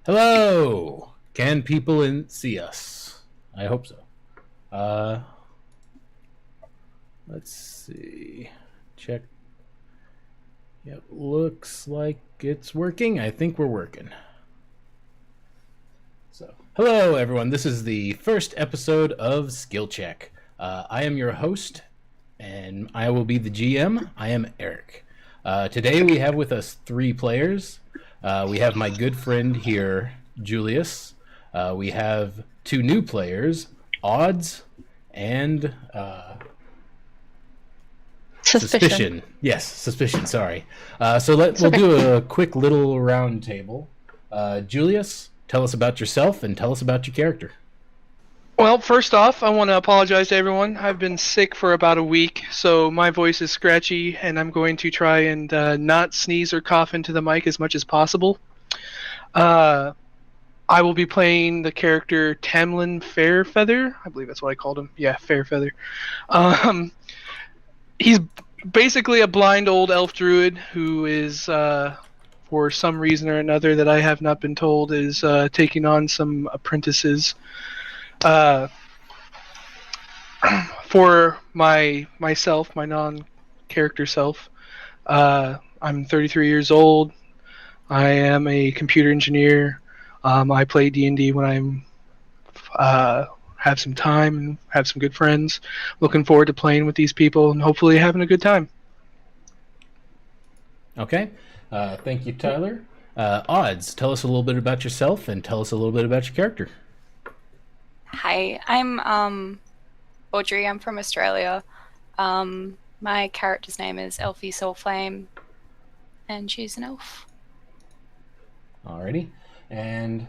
Hello! Can people see us? I hope so. Uh, let's see. Check. Yep, looks like it's working. I think we're working. So, hello everyone. This is the first episode of Skill Check. I am your host, and I will be the GM. I am Eric. Today we have with us 3 players. We have my good friend here, Juleus. We have 2 new players, Auds and Suspicion. Yes, Suspicion, sorry. We'll do a quick little round table. Julius, tell us about yourself and tell us about your character. Well, first off, I want to apologize to everyone. I've been sick for about a week, so my voice is scratchy, and I'm going to try and not sneeze or cough into the mic as much as possible. I will be playing the character Tamilin Fairfeather. I believe that's what I called him. Yeah, Fairfeather. He's basically a blind old elf druid who is, for some reason or another that I have not been told, is taking on some apprentices. For myself, my non-character self, I'm 33 years old. I am a computer engineer. I play D&D when I'm have some time and have some good friends. Looking forward to playing with these people and hopefully having a good time. Okay. Thank you, Tyler. Odds, tell us a little bit about yourself and tell us a little bit about your character. Hi, I'm Audrey. I'm from Australia. My character's name is Elphie Soulflame, and she's an elf. Alrighty. And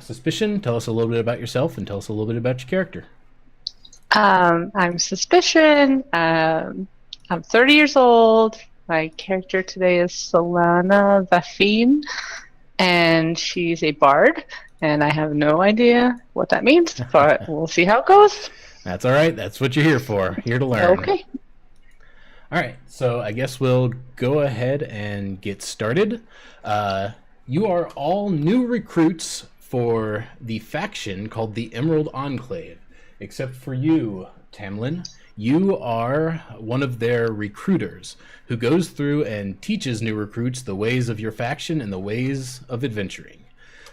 Suspicion, tell us a little bit about yourself and tell us a little bit about your character. I'm Suspicion. I'm 30 years old. My character today is Solana Vafine, and she's a bard, and I have no idea what that means, but we'll see how it goes. That's all right. That's what you're here for. Here to learn. Okay. All right. So I guess we'll go ahead and get started. You are all new recruits for the faction called the Emerald Enclave, except for you, Tamilin. You are one of their recruiters who goes through and teaches new recruits the ways of your faction and the ways of adventuring.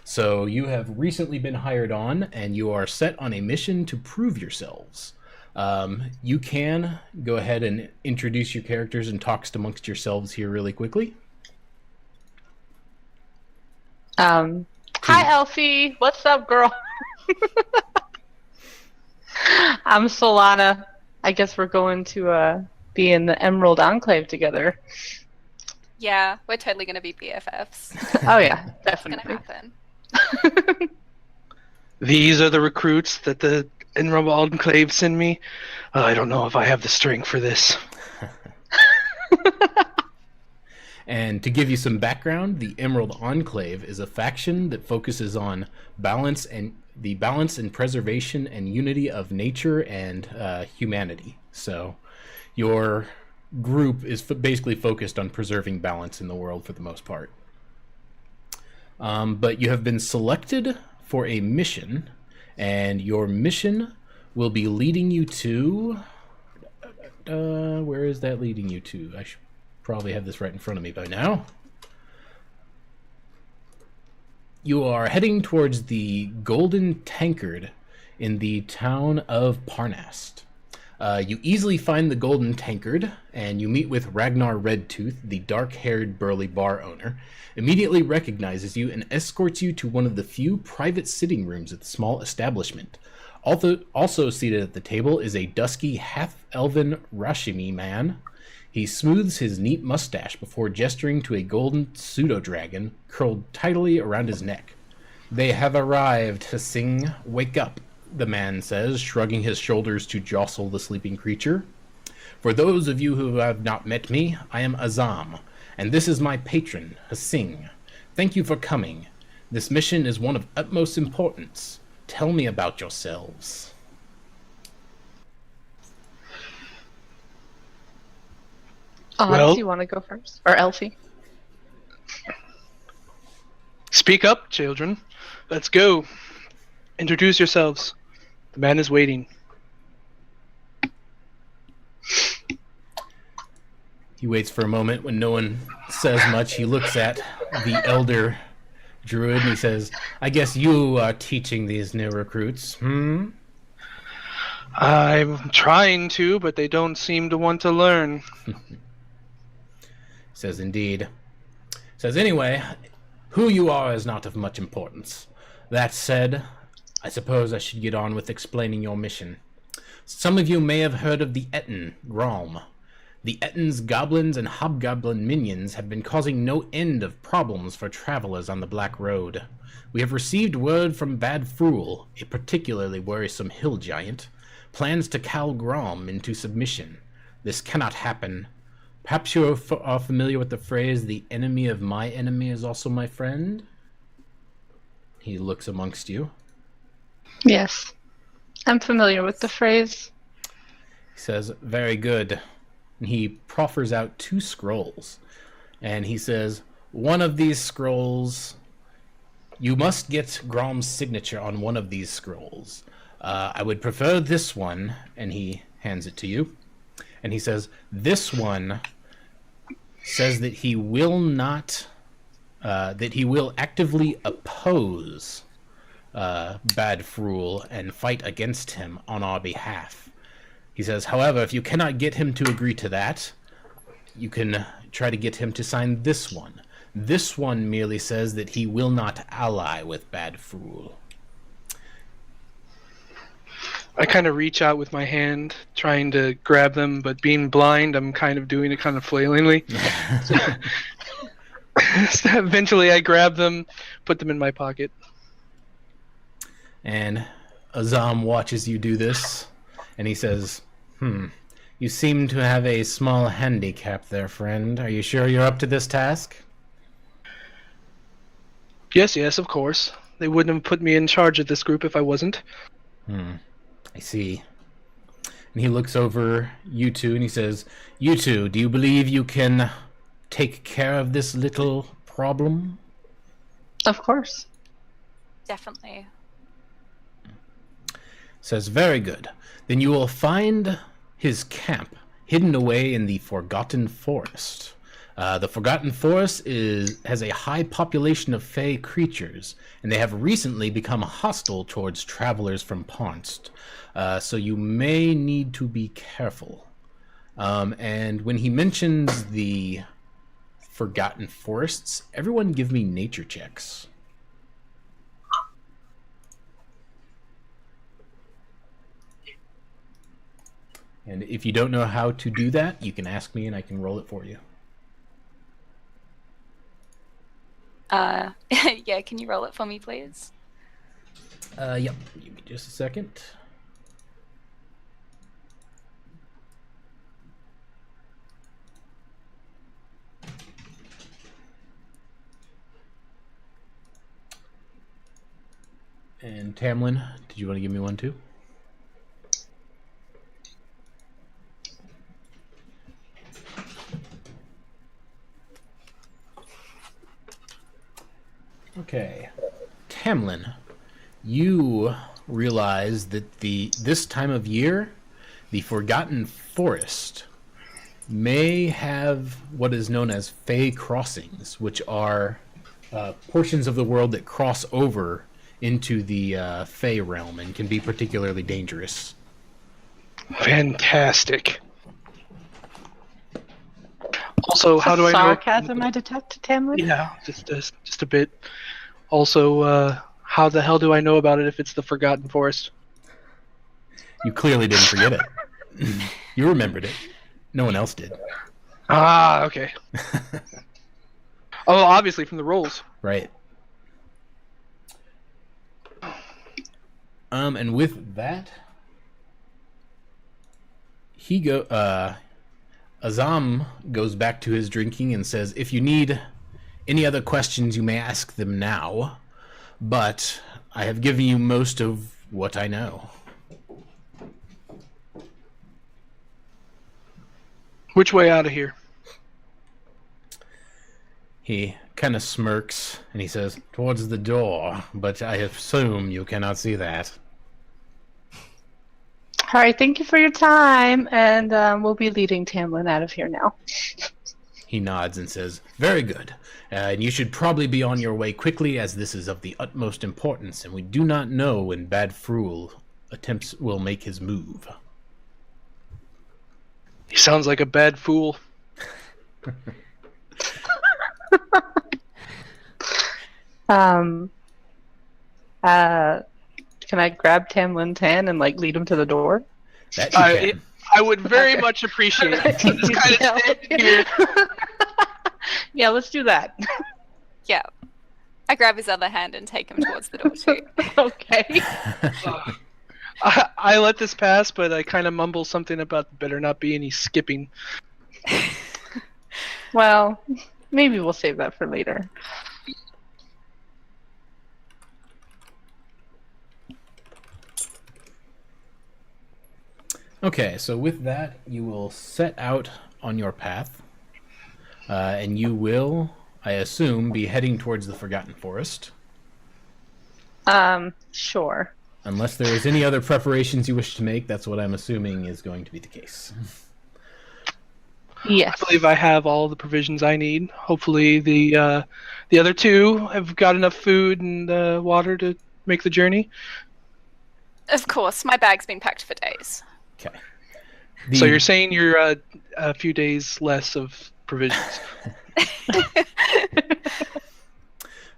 So you have recently been hired on, and you are set on a mission to prove yourselves. You can go ahead and introduce your characters and talk amongst yourselves here really quickly. Hi, Elphie. What's up, girl? I'm Solana. I guess we're going to be in the Emerald Enclave together. Yeah, we're totally going to be BFFs. Oh, yeah, It's going to definitely. happen. These are the recruits that the Emerald Enclave send me. I don't know if I have the strength for this. And to give you some background, the Emerald Enclave is a faction that focuses on balance and preservation and unity of nature and humanity. So your group is basically focused on preserving balance in the world for the most part. But you have been selected for a mission, and your mission will be leading you to... where is that leading you to? I should probably have this right in front of me by now. You are heading towards the Golden Tankard in the town of Parnast. You easily find the Golden Tankard, and you meet with Ragnar Redtooth, the dark-haired burly bar owner, immediately recognizes you and escorts you to one of the few private sitting rooms at the small establishment. Also seated at the table is a dusky half-elven Rashimi man. He smooths his neat mustache before gesturing to a golden pseudo-dragon curled tightly around his neck. "They have arrived, Hsing. Wake up," the man says, shrugging his shoulders to jostle the sleeping creature. "For those of you who have not met me, I am Azam, and this is my patron, Hsing. Thank you for coming. This mission is one of utmost importance. Tell me about yourselves." Odds, you want to go first? Or Elphie? Speak up, children. Let's go. Introduce yourselves. The man is waiting. He waits for a moment. When no one says much, he looks at the elder druid and he says, I guess you are teaching these new recruits, hmm? I'm trying to, but they don't seem to want to learn. Says, indeed. Says, anyway, who you are is not of much importance. That said, I suppose I should get on with explaining your mission. Some of you may have heard of the Ettin, Grom. The Ettin's goblins and hobgoblin minions have been causing no end of problems for travelers on the Black Road. We have received word from Bad Fool, a particularly worrisome hill giant, plans to cow Grom into submission. This cannot happen. Perhaps you are familiar with the phrase, the enemy of my enemy is also my friend? He looks amongst you. Yes. I'm familiar with the phrase. He says, very good. And he proffers out 2 scrolls. And he says, one of these scrolls, you must get Grom's signature on one of these scrolls. I would prefer this one. And he hands it to you. And he says, this one says that he will not, that he will actively oppose Bad Fool and fight against him on our behalf. He says, however, if you cannot get him to agree to that, you can try to get him to sign this one. This one merely says that he will not ally with Bad Fool. I kind of reach out with my hand, trying to grab them, but being blind, I'm kind of doing it kind of flailingly. So eventually I grab them, put them in my pocket. And Azam watches you do this, and he says, you seem to have a small handicap there, friend. Are you sure you're up to this task? Yes, of course. They wouldn't have put me in charge of this group if I wasn't. I see. And he looks over you two and he says, you two, do you believe you can take care of this little problem? Of course. Definitely. Says, very good. Then you will find his camp hidden away in the Forgotten Forest. The Forgotten Forest has a high population of fey creatures, and they have recently become hostile towards travelers from Ponst. So you may need to be careful. And when he mentions the Forgotten Forests, everyone give me nature checks. And if you don't know how to do that, you can ask me and I can roll it for you. Yeah, can you roll it for me, please? Yep. Give me just a second. And Tamilin, did you want to give me one too? Okay. Tamilin, you realize that this time of year, the Forgotten Forest may have what is known as Fey crossings, which are portions of the world that cross over into the Fey realm and can be particularly dangerous. Fantastic. Also, how do I know? Sarcasm I detect, Tamlin? Yeah, just a bit. Also, how the hell do I know about it if it's the Forgotten Forest? You clearly didn't forget it. You remembered it. No one else did. Ah, okay. Oh, obviously from the rolls. Right. And with that, Azam goes back to his drinking and says, if you need any other questions, you may ask them now, but I have given you most of what I know. Which way out of here? He kind of smirks, and he says, "Towards the door, but I assume you cannot see that." All right, thank you for your time, and we'll be leading Tamlin out of here now. He nods and says, "Very good. And you should probably be on your way quickly, as this is of the utmost importance, and we do not know when Bad Fool will make his move." He sounds like a bad fool. Can I grab Tamlin's hand and like lead him to the door? That you can. I would very much appreciate it. Just kind of stand here. Yeah, let's do that. Yeah. I grab his other hand and take him towards the door too. Okay. I let this pass, but I kind of mumble something about better not be any skipping. Well, maybe we'll save that for later. Okay, so with that, you will set out on your path, and you will, I assume, be heading towards the Forgotten Forest. Sure. Unless there is any other preparations you wish to make, that's what I'm assuming is going to be the case. Yes. I believe I have all the provisions I need. Hopefully the other two have got enough food and water to make the journey. Of course, my bag's been packed for days. Okay. So you're saying you're a few days less of provisions.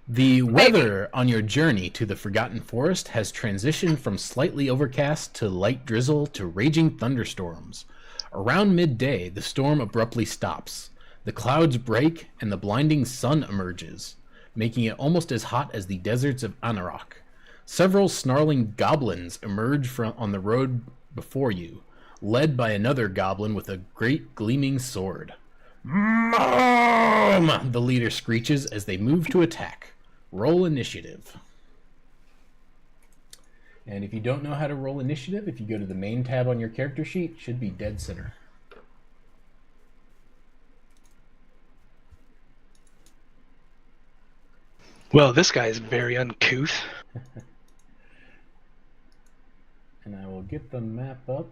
The weather on your journey to the Forgotten Forest has transitioned from slightly overcast to light drizzle to raging thunderstorms. Around midday, the storm abruptly stops. The clouds break and the blinding sun emerges, making it almost as hot as the deserts of Anarok. Several snarling goblins emerge on the road before you, led by another goblin with a great gleaming sword. "Mom!" the leader screeches as they move to attack. Roll initiative. And if you don't know how to roll initiative, if you go to the main tab on your character sheet, it should be dead center. Well, this guy is very uncouth. And I will get the map up.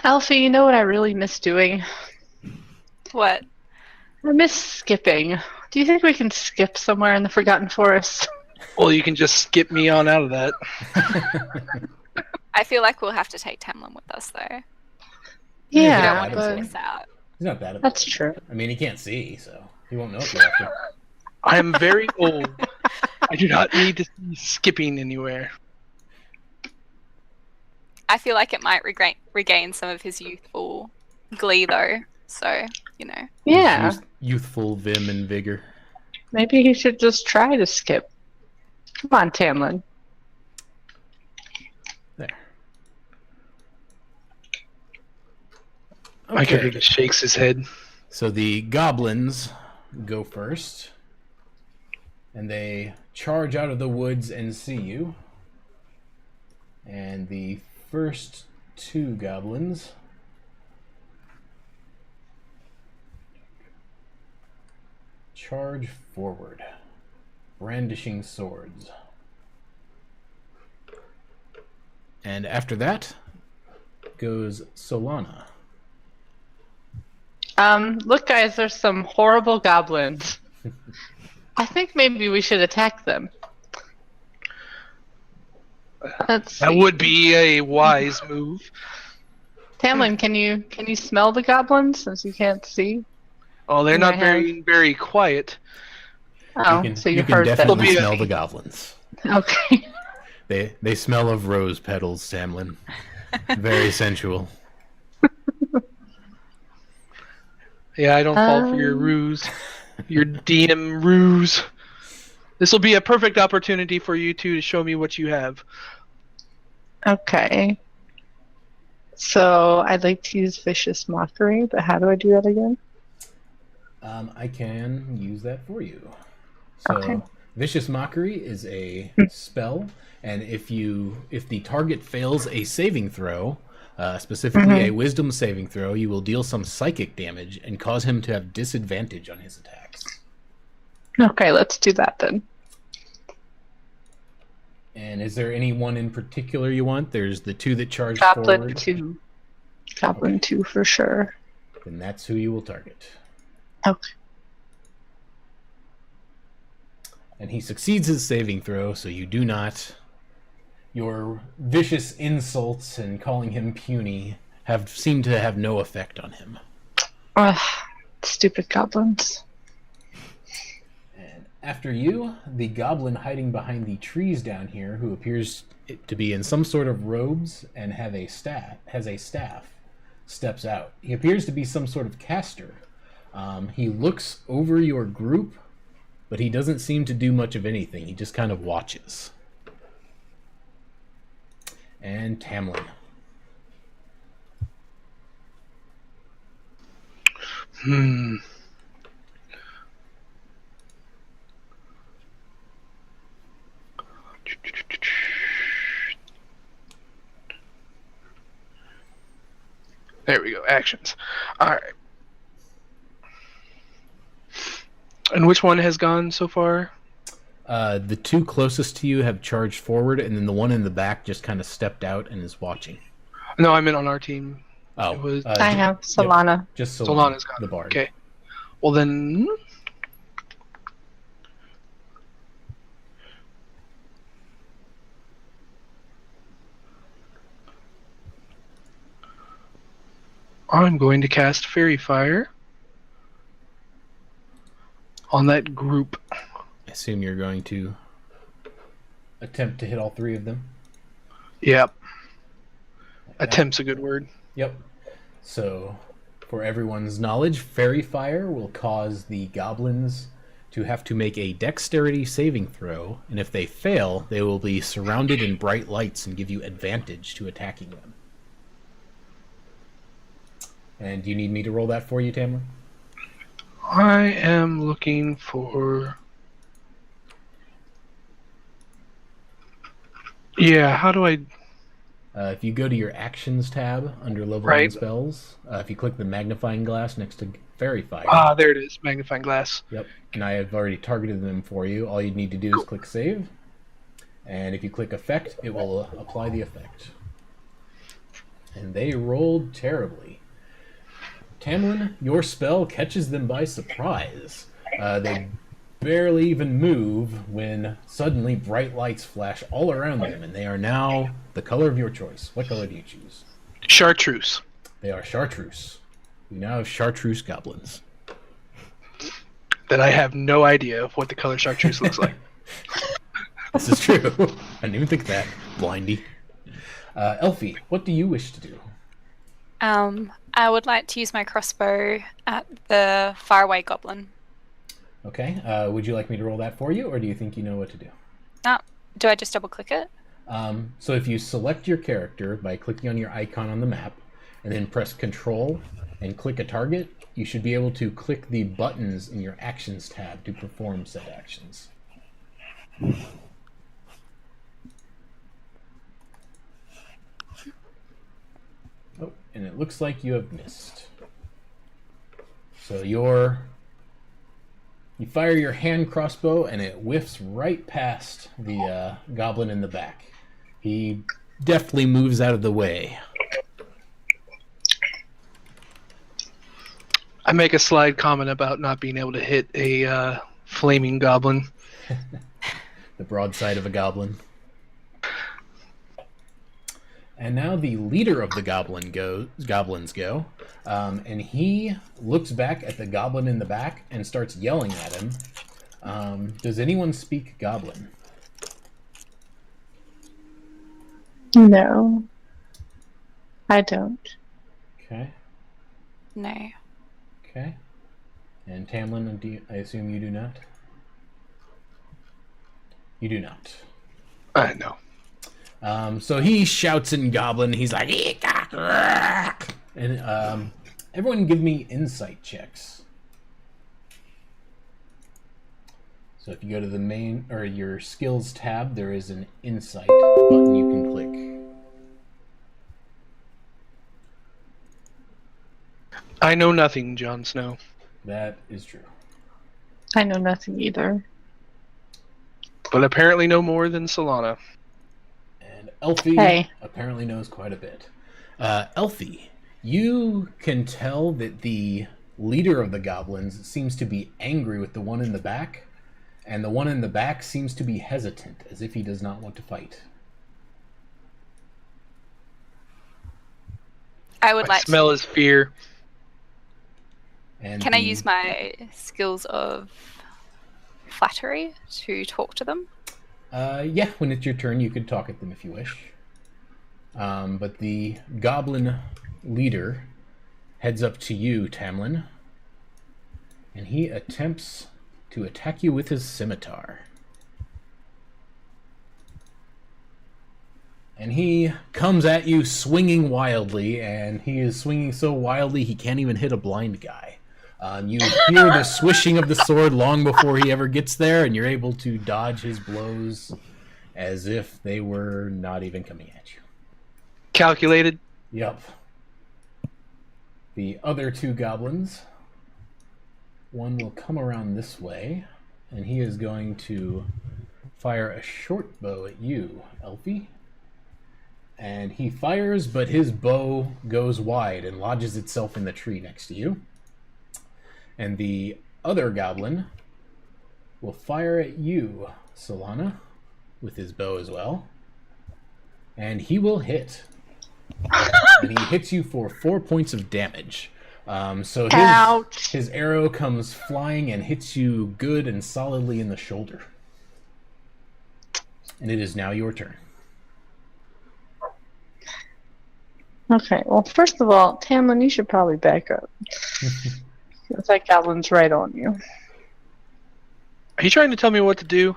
Elphie, you know what I really miss doing? What? I miss skipping. Do you think we can skip somewhere in the Forgotten Forest? Well, you can just skip me on out of that. I feel like we'll have to take Tamlin with us, though. We don't Yeah, want him To but miss out. He's not bad at that's true. I mean, he can't see, so he won't know if you have to. I am very old. I do not need to be skipping anywhere. I feel like it might regain some of his youthful glee, though. So, you know. Yeah, Youthful vim and vigor. maybe he should just try to skip. Come on, Tamlin. There. My character just shakes his head. So the goblins go first, and they charge out of the woods and see you. And the first two goblins charge forward, brandishing swords. And after that goes Solana. Look, guys, there's some horrible goblins. I think maybe we should attack them. Let's That see. would be a wise move. Tamlin, can you smell the goblins since you can't see? Oh, they're You not might very quiet. Oh, so you can heard definitely They'll be smell the goblins. them. Okay. They smell of rose petals, Tamlin. Very sensual. Yeah, I don't fall for your ruse. Your DM ruse. This will be a perfect opportunity for you two to show me what you have. Okay. So I'd like to use Vicious Mockery, but how do I do that again? I can use that for you. So, Okay. Vicious Mockery is a spell, and if the target fails a saving throw, specifically a Wisdom saving throw, you will deal some psychic damage and cause him to have disadvantage on his attacks. Okay, let's do that then. And is there any one in particular you want? There's the 2 that charge Goblin forward. 2. Goblin 2 for sure. Then that's who you will target. Okay. And he succeeds his saving throw, so you do not. Your vicious insults and calling him puny seem to have no effect on him. Ugh, stupid goblins. And after you, the goblin hiding behind the trees down here, who appears to be in some sort of robes and has a staff, steps out. He appears to be some sort of caster. He looks over your group, but he doesn't seem to do much of anything. He just kind of watches. And Tamilin. There we go. Actions. All right. And which one has gone so far? The 2 closest to you have charged forward, and then the one in the back just kind of stepped out and is watching. No, I meant on our team. Oh, It was- I have Solana. Yep, just Solana's gone. the bard. Okay. Well then, I'm going to cast Fairy Fire on that group. I assume you're going to attempt to hit all 3 of them. Yep. Attempt's a good word. Yep. So, for everyone's knowledge, Fairy Fire will cause the goblins to have to make a dexterity saving throw, and if they fail, they will be surrounded in bright lights and give you advantage to attacking them. And do you need me to roll that for you, Tamlin? I am looking for... Yeah, how do I... If you go to your Actions tab under Level 1 Right. Spells, if you click the magnifying glass next to Fairy Fire. Ah, there it is. Magnifying glass. Yep, and I have already targeted them for you. All you need to do is click Save, and if you click Effect, it will apply the effect. And they rolled terribly. Tamlin, your spell catches them by surprise. They barely even move when suddenly bright lights flash all around them, and they are now the color of your choice. What color do you choose? Chartreuse. They are chartreuse. We now have chartreuse goblins. That I have no idea of what the color chartreuse looks like. This is true. I didn't even think of that. Blindy. Elphie, what do you wish to do? I would like to use my crossbow at the faraway goblin. Okay. Would you like me to roll that for you, or do you think you know what to do? Do I just double click it? So if you select your character by clicking on your icon on the map, and then press Control and click a target, you should be able to click the buttons in your Actions tab to perform said actions. Oh, and it looks like you have missed. So you fire your hand crossbow, and it whiffs right past the goblin in the back. He deftly moves out of the way. I make a slide comment about not being able to hit a flaming goblin. The broadside of a goblin. And now the leader of the goblins go, and he looks back at the goblin in the back and starts yelling at him. Does anyone speak goblin? No. I don't. Okay. No. Okay. And Tamlin, I assume you do not? You do not. No. So he shouts in Goblin. He's like, "Eeka!" And everyone give me insight checks. So if you go to the main or your skills tab, there is an insight button you can click. I know nothing, Jon Snow. That is true. I know nothing either. But apparently no more than Solana. And Elphie apparently knows quite a bit. Elphie, you can tell that the leader of the goblins seems to be angry with the one in the back, and the one in the back seems to be hesitant, as if he does not want to fight. I would I like smell to. his fear. And Can I use my skills of flattery to talk to them? Yeah, when it's your turn, you could talk at them if you wish. But the goblin leader heads up to you, Tamilin, and he attempts to attack you with his scimitar. And he comes at you swinging wildly, and he is swinging so wildly he can't even hit a blind guy. You hear the swishing of the sword long before he ever gets there, and you're able to dodge his blows as if they were not even coming at you. Calculated. Yep. The other two goblins, one will come around this way, and he is going to fire a short bow at you, Elphie. And he fires, but his bow goes wide and lodges itself in the tree next to you. And the other goblin will fire at you, Solana, with his bow as well. And he will hit. And he hits you for 4 points of damage. So his arrow comes flying and hits you good and solidly in the shoulder. And it is now your turn. Okay, well, first of all, Tamlin, you should probably back up. Because that goblin's right on you. Are you trying to tell me what to do?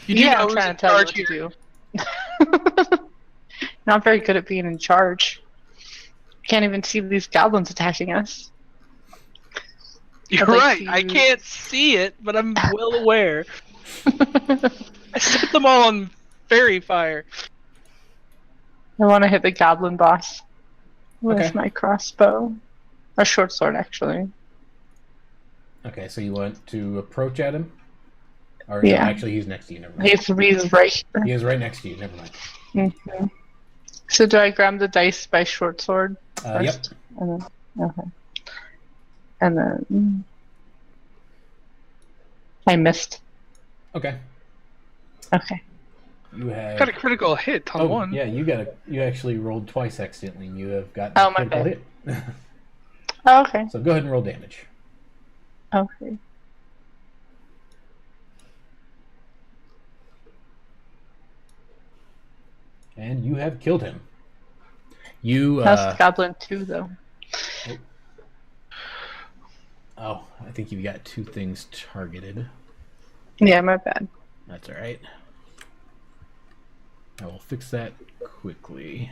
You do know I'm who's trying in to tell you charge what here. to do. Not very good at being in charge. Can't even see these goblins attacking us. You're right. I can't see it, but I'm well aware. I set them all on fairy fire. I want to hit the goblin boss with my crossbow. A short sword, actually. Okay, so you want to approach at him? Or no, actually, he's next to you. Never mind. He's right here. He is right next to you. Never mind. Mm-hmm. So do I grab the dice by short sword first? Yep. And then, okay. And then I missed. Okay. Okay. You have got a critical hit on one. Yeah, you actually rolled twice accidentally, and you have got my a critical bad. hit. Oh, okay. So go ahead and roll damage. Okay. And you have killed him. You That's Goblin 2, though. Oh, I think you've got two things targeted. Yeah, my bad. That's all right. I will fix that quickly.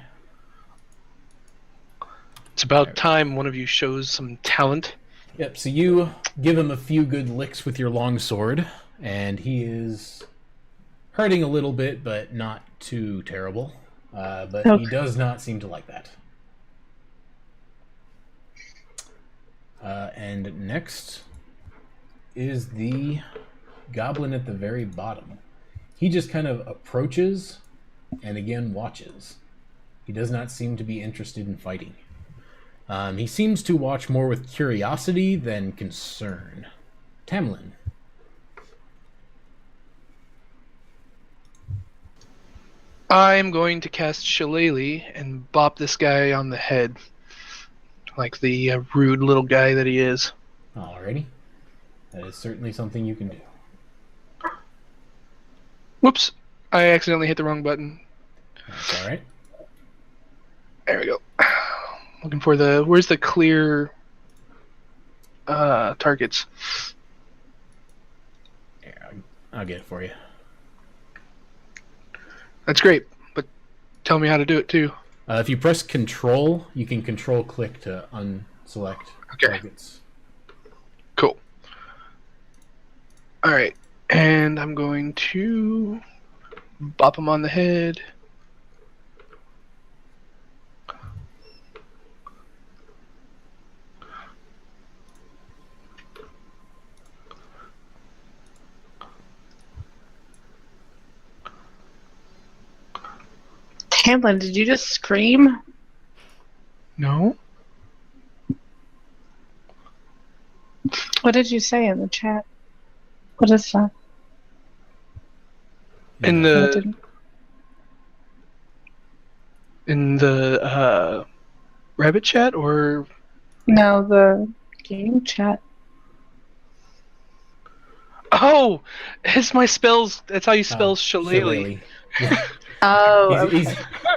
It's about time one of you shows some talent. Yep, so you give him a few good licks with your long sword, and he is hurting a little bit, but not too terrible. But he does not seem to like that. And next is the goblin at the very bottom. He just kind of approaches and again watches. He does not seem to be interested in fighting. He seems to watch more with curiosity than concern. Tamilin. I'm going to cast Shillelagh and bop this guy on the head. Like the rude little guy that he is. Alrighty. That is certainly something you can do. Whoops. I accidentally hit the wrong button. That's alright. There we go. Looking for the... Where's the clear targets? Here, I'll get it for you. That's great, but tell me how to do it too. If you press Control, you can Control-click to unselect targets. Cool. All right, and I'm going to bop him on the head. Tamlin, did you just scream? No. What did you say in the chat? What is that? In I the didn't. rabbit chat or No, the game chat. oh, it's my spells. That's how you spell shillelagh. Yeah. Oh, okay.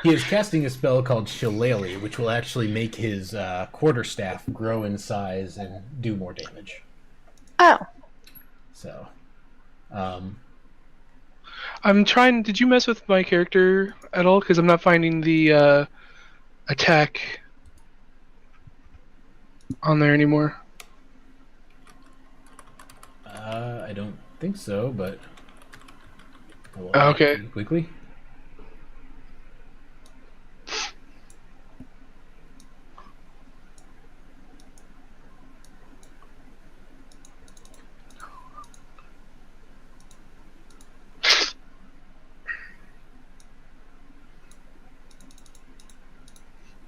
He is casting a spell called Shillelagh, which will actually make his quarterstaff grow in size and do more damage. Oh. So, I'm trying. Did you mess with my character at all? Because I'm not finding the attack on there anymore. I don't think so, but I will Okay. add quickly.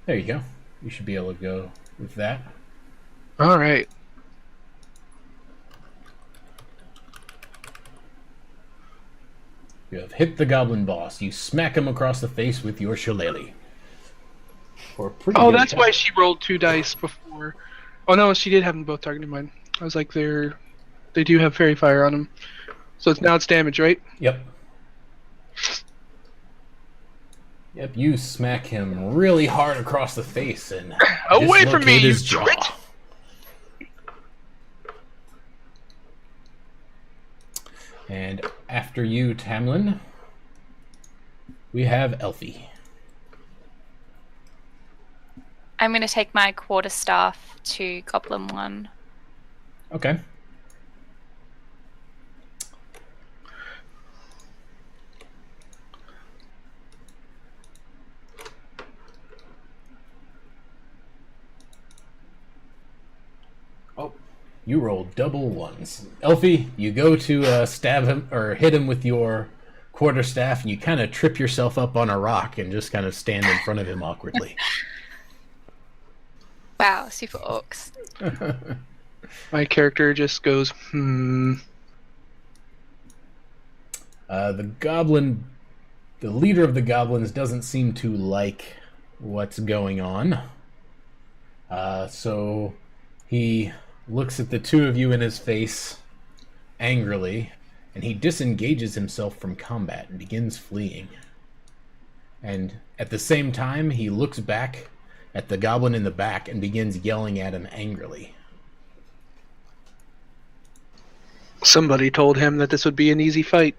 There you go. You should be able to go with that. All right. You have hit the goblin boss. You smack him across the face with your shillelagh. For a pretty Oh, good that's attack. why she rolled 2 dice before. Oh no, she did have them both targeted mine. I was like, they do have fairy fire on them. So now it's damage, right? Yep. Yep, you smack him really hard across the face and Away from me, dislocate you his jaw. twit! And after you, Tamlin, we have Elphie. I'm going to take my quarterstaff to Goblin 1. Okay. Oh, you rolled double ones. Elphie, you go to stab him or hit him with your quarterstaff, and you kind of trip yourself up on a rock and just kind of stand in front of him awkwardly. Wow, super orcs. My character just goes, The leader of the goblins doesn't seem to like what's going on. So he looks at the two of you in his face angrily, and he disengages himself from combat and begins fleeing. And at the same time, he looks back at the goblin in the back and begins yelling at him angrily. Somebody told him that this would be an easy fight.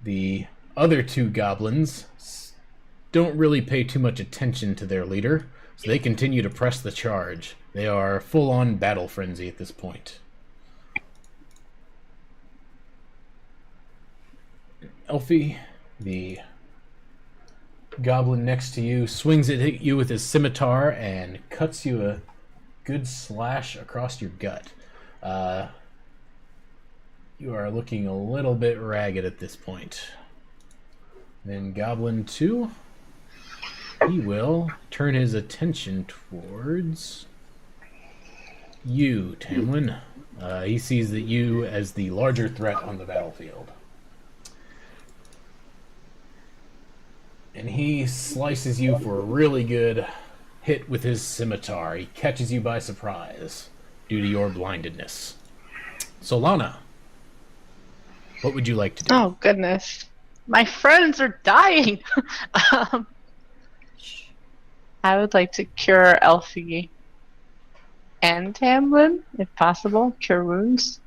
The other two goblins don't really pay too much attention to their leader, so they continue to press the charge. They are full-on battle frenzy at this point. Elphie, the goblin next to you, swings it at you with his scimitar and cuts you a good slash across your gut. You are looking a little bit ragged at this point. Then Goblin 2, he will turn his attention towards you, Tamlin. He sees that you as the larger threat on the battlefield. And he slices you for a really good hit with his scimitar. He catches you by surprise due to your blindedness. Solana, what would you like to do? Oh, goodness. My friends are dying! I would like to cure Elphie and Tamlin, if possible. Cure wounds.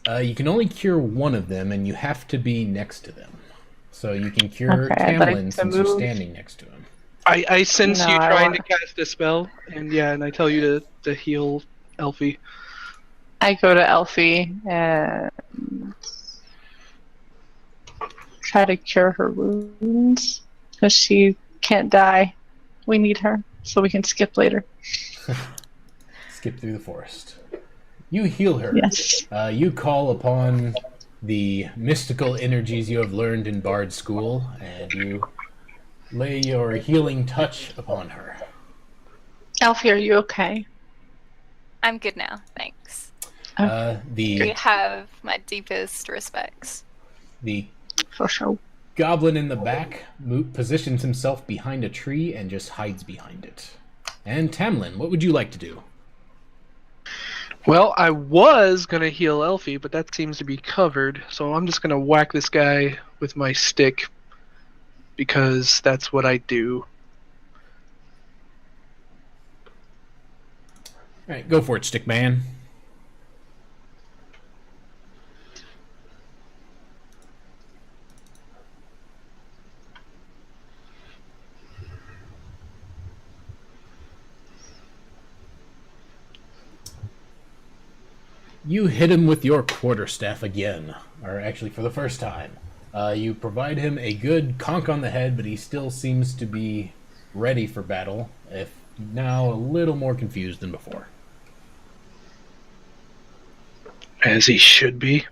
You can only cure one of them, and you have to be next to them. So you can cure Okay, I'd like Tamlin to since you're move. standing next to him. I sense No, you I trying want- to cast a spell, and I tell you to heal Elphie. I go to Elphie and try to cure her wounds because she can't die. We need her so we can skip later. Skip through the forest. You heal her. Yes. You call upon the mystical energies you have learned in Bard School, and you lay your healing touch upon her. Elphie, are you okay? I'm good now, thanks. Okay. You The have my deepest respects. For sure. goblin in the back positions himself behind a tree and just hides behind it. And Tamlin, what would you like to do? Well, I was gonna heal Elphie, but that seems to be covered, so I'm just gonna whack this guy with my stick because that's what I do. All right, go for it, Stickman. You hit him with your quarterstaff again, or actually for the first time. You provide him a good conk on the head, but he still seems to be ready for battle, if now a little more confused than before. As he should be.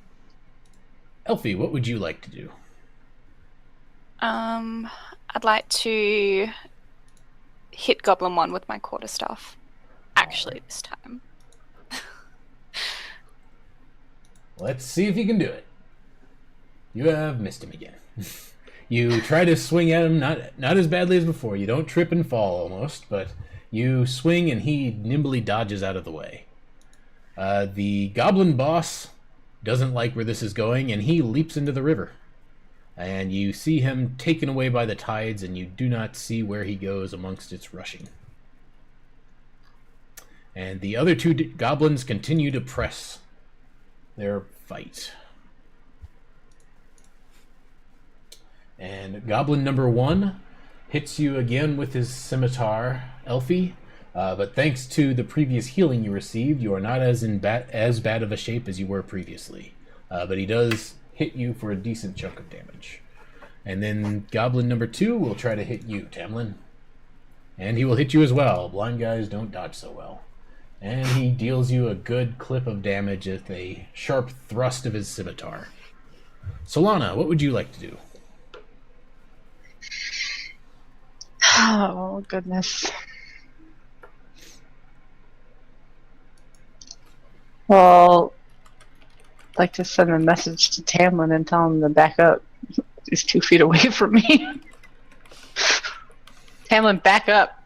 Elphie, what would you like to do? I'd like to hit Goblin 1 with my quarterstaff. Actually, this time. Let's see if you can do it. You have missed him again. You try to swing at him, not as badly as before. You don't trip and fall almost, but you swing and he nimbly dodges out of the way. The goblin boss doesn't like where this is going, and he leaps into the river. And you see him taken away by the tides, and you do not see where he goes amongst its rushing. And the other two goblins continue to press their fight. And goblin number 1 hits you again with his scimitar, Elphie. But thanks to the previous healing you received, you are not as bad of a shape as you were previously. But he does hit you for a decent chunk of damage. And then goblin number 2 will try to hit you, Tamlin. And he will hit you as well. Blind guys don't dodge so well. And he deals you a good clip of damage with a sharp thrust of his scimitar. Solana, what would you like to do? Oh, goodness. Well, I'd like to send a message to Tamlin and tell him to back up. He's 2 feet away from me. Tamlin, back up.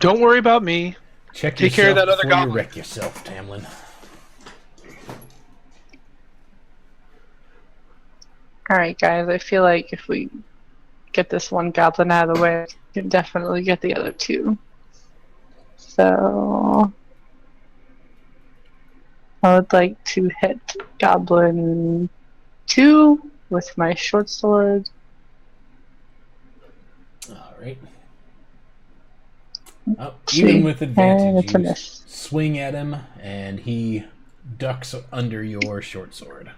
Don't worry about me. Take care of that other before you goblin. wreck yourself, Tamlin. Alright, guys, I feel like if we get this one goblin out of the way, we can definitely get the other 2. So I would like to hit goblin 2 with my short sword. Alright. Oh, even with And advantage, it's a you miss. swing at him, and he ducks under your short sword.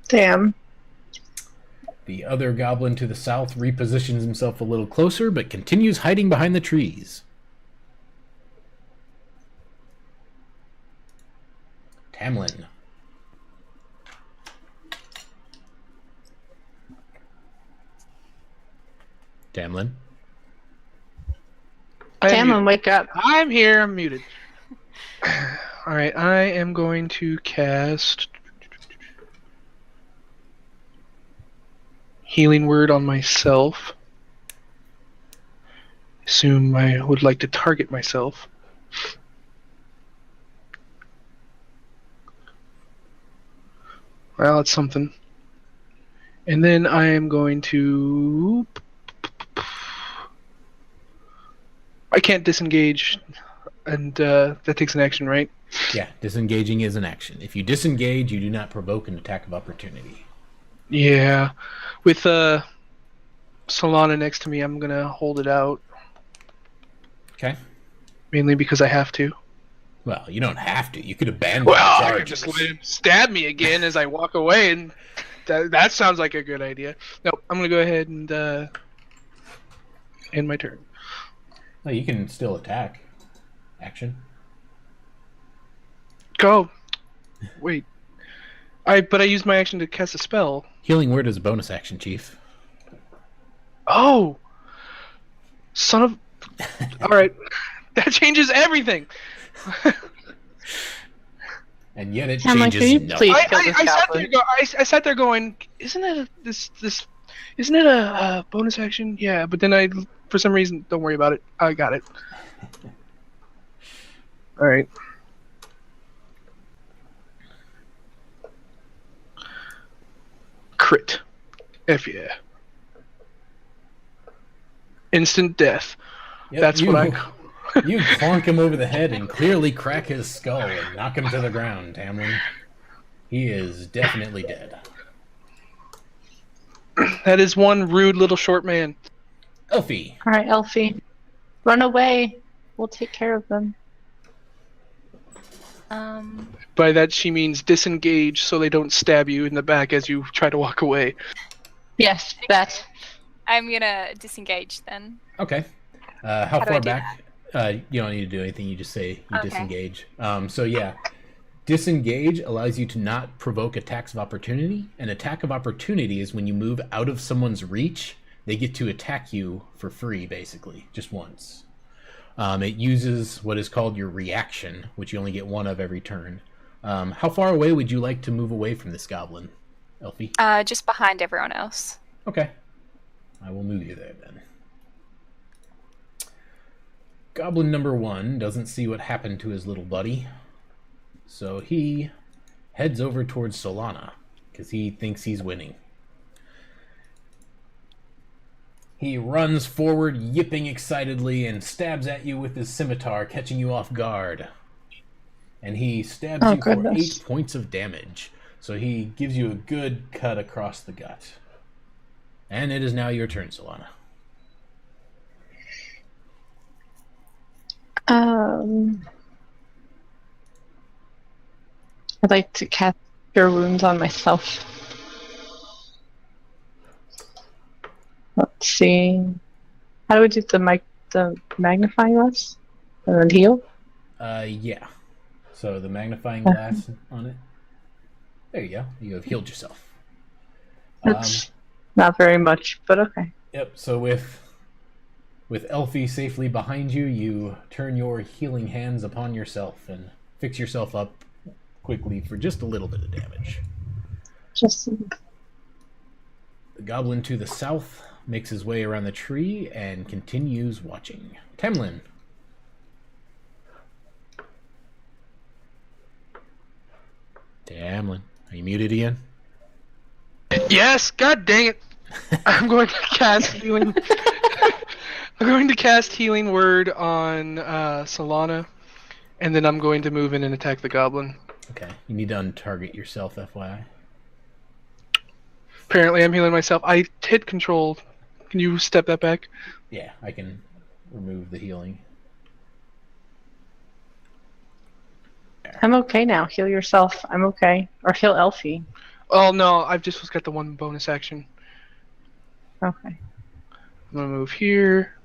Damn. The other goblin to the south repositions himself a little closer, but continues hiding behind the trees. Tamlin. Tamlin. Tamlin, wake up. I'm here. I'm muted. All right, I am going to cast Healing Word on myself. Assume I would like to target myself. Well, it's something. And then I am going to... I can't disengage, and that takes an action, right? Yeah, disengaging is an action. If you disengage, you do not provoke an attack of opportunity. Yeah. With Solana next to me, I'm gonna hold it out. Okay. Mainly because I have to. Well, you don't have to. You could abandon Well, the I could charges. just let him stab me again as I walk away, and that sounds like a good idea. Nope, I'm gonna go ahead and end my turn. No, you can still attack. Action. Go. Wait. But I used my action to cast a spell. Healing word is a bonus action, Chief. Oh. Son of. All right. That changes everything. And yet it Tamlin, changes can you nothing. please kill this goblin? I sat there going, isn't it isn't it a bonus action? Yeah, but then for some reason, don't worry about it. I got it. All right. Crit. F yeah. Instant death. Yep, That's what I. You clonk him over the head and clearly crack his skull and knock him to the ground, Tamlin. He is definitely dead. That is one rude little short man. Elphie. All right, Elphie, run away. We'll take care of them. By that she means disengage so they don't stab you in the back as you try to walk away. Yes, that. I'm gonna disengage then. Okay. How do I far do back? You don't need to do anything. You just say you Okay. disengage. So yeah, disengage allows you to not provoke attacks of opportunity. An attack of opportunity is when you move out of someone's reach. They get to attack you for free, basically, just once. It uses what is called your reaction, which you only get one of every turn. How far away would you like to move away from this goblin, Elphie? Just behind everyone else. Okay. I will move you there then. Goblin number 1 doesn't see what happened to his little buddy, so he heads over towards Solana because he thinks he's winning. He runs forward, yipping excitedly, and stabs at you with his scimitar, catching you off guard. And he stabs you goodness. for 8 points of damage, so he gives you a good cut across the gut. And it is now your turn, Solana. I'd like to cast Cure Wounds on myself. Let's see. How do we do the magnifying glass? And then heal? Yeah. So the magnifying glass on it. There you go. You have healed yourself. That's not very much, but okay. Yep. So with Elphie safely behind you, you turn your healing hands upon yourself and fix yourself up quickly for just a little bit of damage. Just The goblin to the south makes his way around the tree and continues watching. Tamilin. Tamilin. Are you muted again? Yes, god dang it. I'm going to cast healing. I'm going to cast healing word on Solana, and then I'm going to move in and attack the goblin. Okay. You need to untarget yourself, FYI. Apparently, I'm healing myself. I hit control. Can you step that back? Yeah, I can remove the healing. I'm okay now. Heal yourself. I'm okay. Or heal Elphie. Oh no, I've just got the one bonus action. Okay. I'm gonna move here.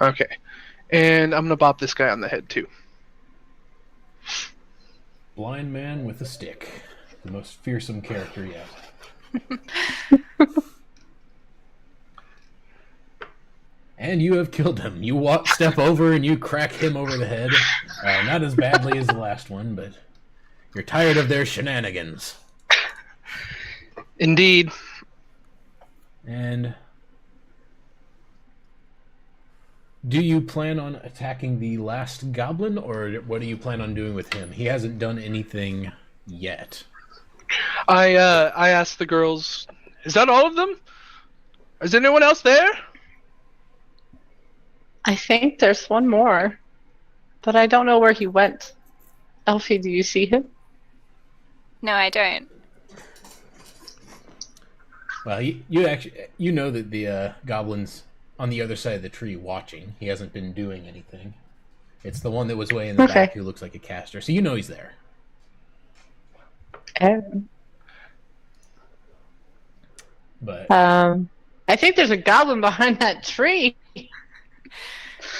Okay. And I'm gonna bop this guy on the head too. Blind man with a stick. The most fearsome character yet. And you have killed him. You step over and you crack him over the head. Not as badly as the last one, but you're tired of their shenanigans. Indeed. And do you plan on attacking the last goblin, or what do you plan on doing with him? He hasn't done anything yet. I asked the girls, is that all of them? Is anyone else there? I think there's one more, but I don't know where he went. Elphie, do you see him? No, I don't. Well, you know that the goblin's on the other side of the tree watching. He hasn't been doing anything. It's the one that was way in the back who looks like a caster, so you know he's there. But I think there's a goblin behind that tree.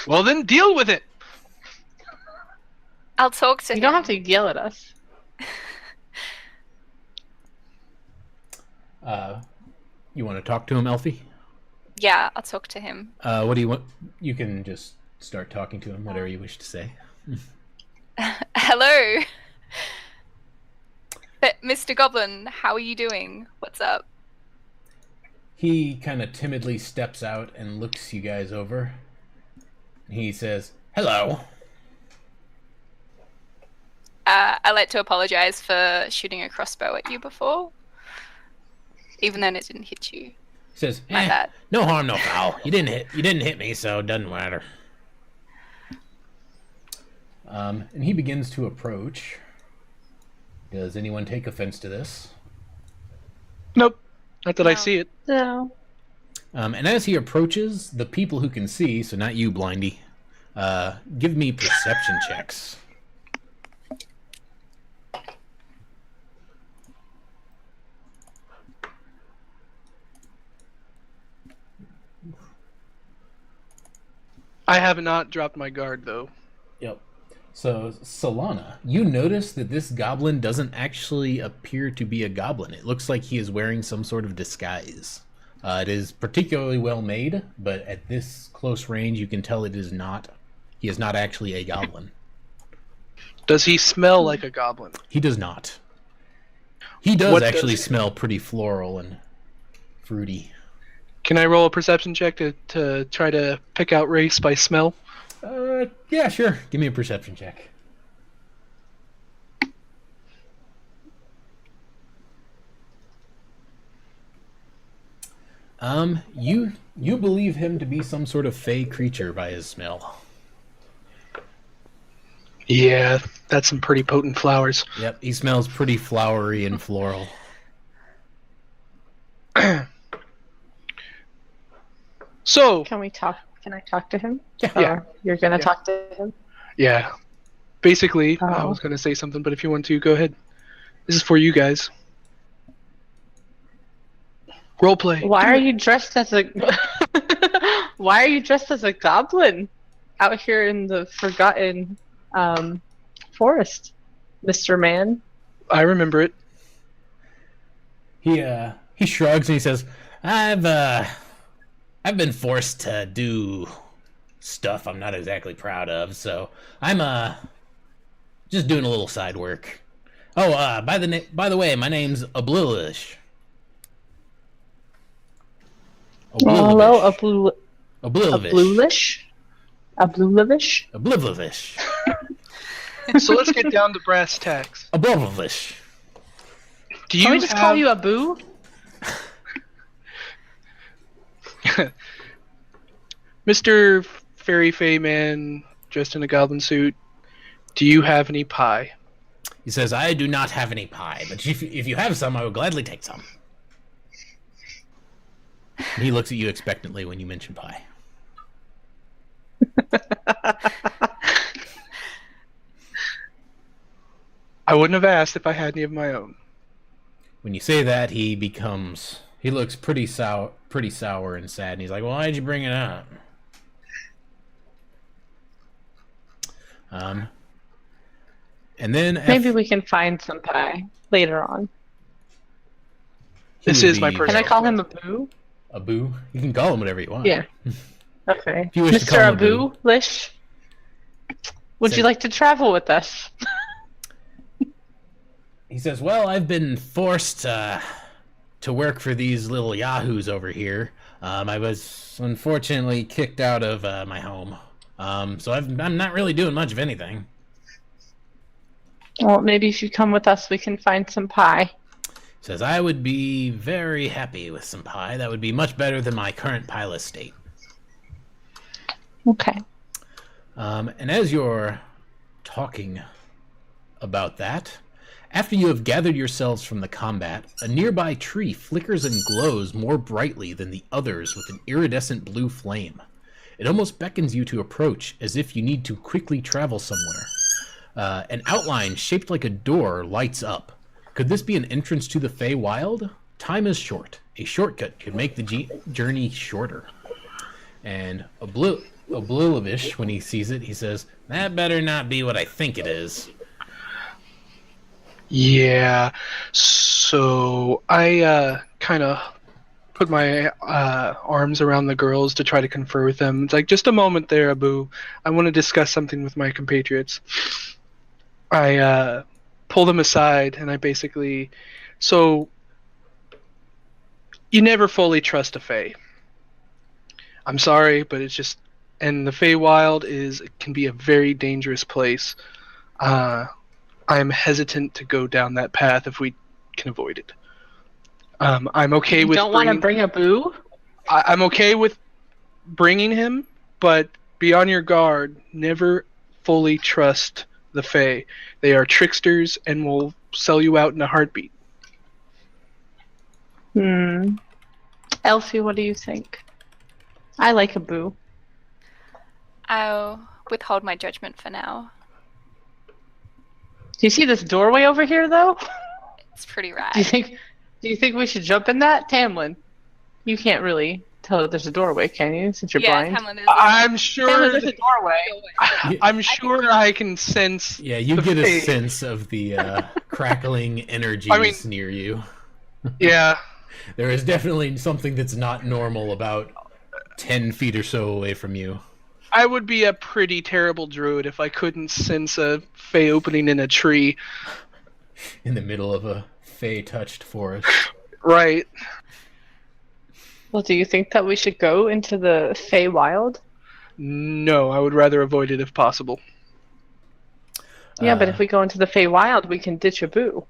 Well, then deal with it. I'll talk to him. You don't have to yell at us. You want to talk to him, Elphie? Yeah, I'll talk to him. What do you want? You can just start talking to him, whatever you wish to say. Hello. Mr. Goblin, how are you doing? What's up? He kind of timidly steps out and looks you guys over. He says, "Hello." I like to apologize for shooting a crossbow at you before, even though it didn't hit you. He says, My bad. "No harm, no foul. You didn't hit me, so it doesn't matter." And he begins to approach. Does anyone take offense to this? Nope. Not that I No. see it. No. And as he approaches, the people who can see, so not you, Blindy, give me perception checks. I have not dropped my guard, though. Yep. So, Solana, you notice that this goblin doesn't actually appear to be a goblin. It looks like he is wearing some sort of disguise. It is particularly well made, but at this close range, you can tell it is not. He is not actually a goblin. Does he smell like a goblin? He does not. He does What actually does- smell pretty floral and fruity. Can I roll a perception check to try to pick out race by smell? Yeah, sure. Give me a perception check. You believe him to be some sort of fey creature by his smell. Yeah, that's some pretty potent flowers. Yep, he smells pretty flowery and floral. So, Can we talk? Can I talk to him? Yeah. You're gonna Yeah. talk to him? yeah. Basically, I Oh. was going to say something, but if you want to, go ahead. This is for you guys. Roleplay. Why are you dressed as a? Why are you dressed as a goblin out here in the forgotten forest, Mr. Man? I remember it. He shrugs and he says, I've been forced to do stuff I'm not exactly proud of, so I'm just doing a little side work. Oh, by the way, my name's Oblivish. Hello, Oblivish. Ablulish? Oblivish. So let's get down to brass tacks. Oblivish. Do you Can we just call you Abu? Mr. Fairy Fey Man dressed in a goblin suit, do you have any pie? He says, I do not have any pie, but if you have some, I will gladly take some. And he looks at you expectantly when you mention pie. I wouldn't have asked if I had any of my own. When you say that, he looks pretty sour and sad, and he's like, well, why'd you bring it up? And then Maybe we can find some pie later on. This is my personal. Can I call him Abu? Abu? You can call him whatever you want. Yeah. Okay. If you wish to call Mr. him Abu. Abu-lish, would Say- you like to travel with us? He says, well, I've been forced to work for these little yahoos over here. I was unfortunately kicked out of my home. So I'm not really doing much of anything. Well, maybe if you come with us, we can find some pie. Says, I would be very happy with some pie. That would be much better than my current pilot state. Okay. And as you're talking about that, after you have gathered yourselves from the combat, a nearby tree flickers and glows more brightly than the others with an iridescent blue flame. It almost beckons you to approach, as if you need to quickly travel somewhere. An outline shaped like a door lights up. Could this be an entrance to the Feywild? Time is short. A shortcut could make the journey shorter. And Oblivish, when he sees it, he says, "That better not be what I think it is." Yeah. So I kind of put my arms around the girls to try to confer with them. It's like, just a moment there, Abu. I want to discuss something with my compatriots. I pull them aside, and I basically... So, you never fully trust a Fey. I'm sorry, but it's just... And the Feywild can be a very dangerous place. I'm hesitant to go down that path if we can avoid it. I'm okay You with... don't want to bring Abu? I'm okay with bringing him, but be on your guard. Never fully trust the Fae. They are tricksters and will sell you out in a heartbeat. Elphie, what do you think? I like Abu. I'll withhold my judgment for now. Do you see this doorway over here, though? It's pretty rad. Do you think we should jump in that? Tamlin, you can't really tell that there's a doorway, can you, since you're blind? Tamlin is I'm sure Tamlin, there's a doorway. I'm sure I can sense... Yeah, you get a sense of the crackling energies near you. Yeah. There is definitely something that's not normal about 10 feet or so away from you. I would be a pretty terrible druid if I couldn't sense a Fey opening in a tree. In the middle of a Fey-touched forest. Right. Well, do you think that we should go into the Feywild? No, I would rather avoid it if possible. Yeah, but if we go into the Feywild, we can ditch Abu.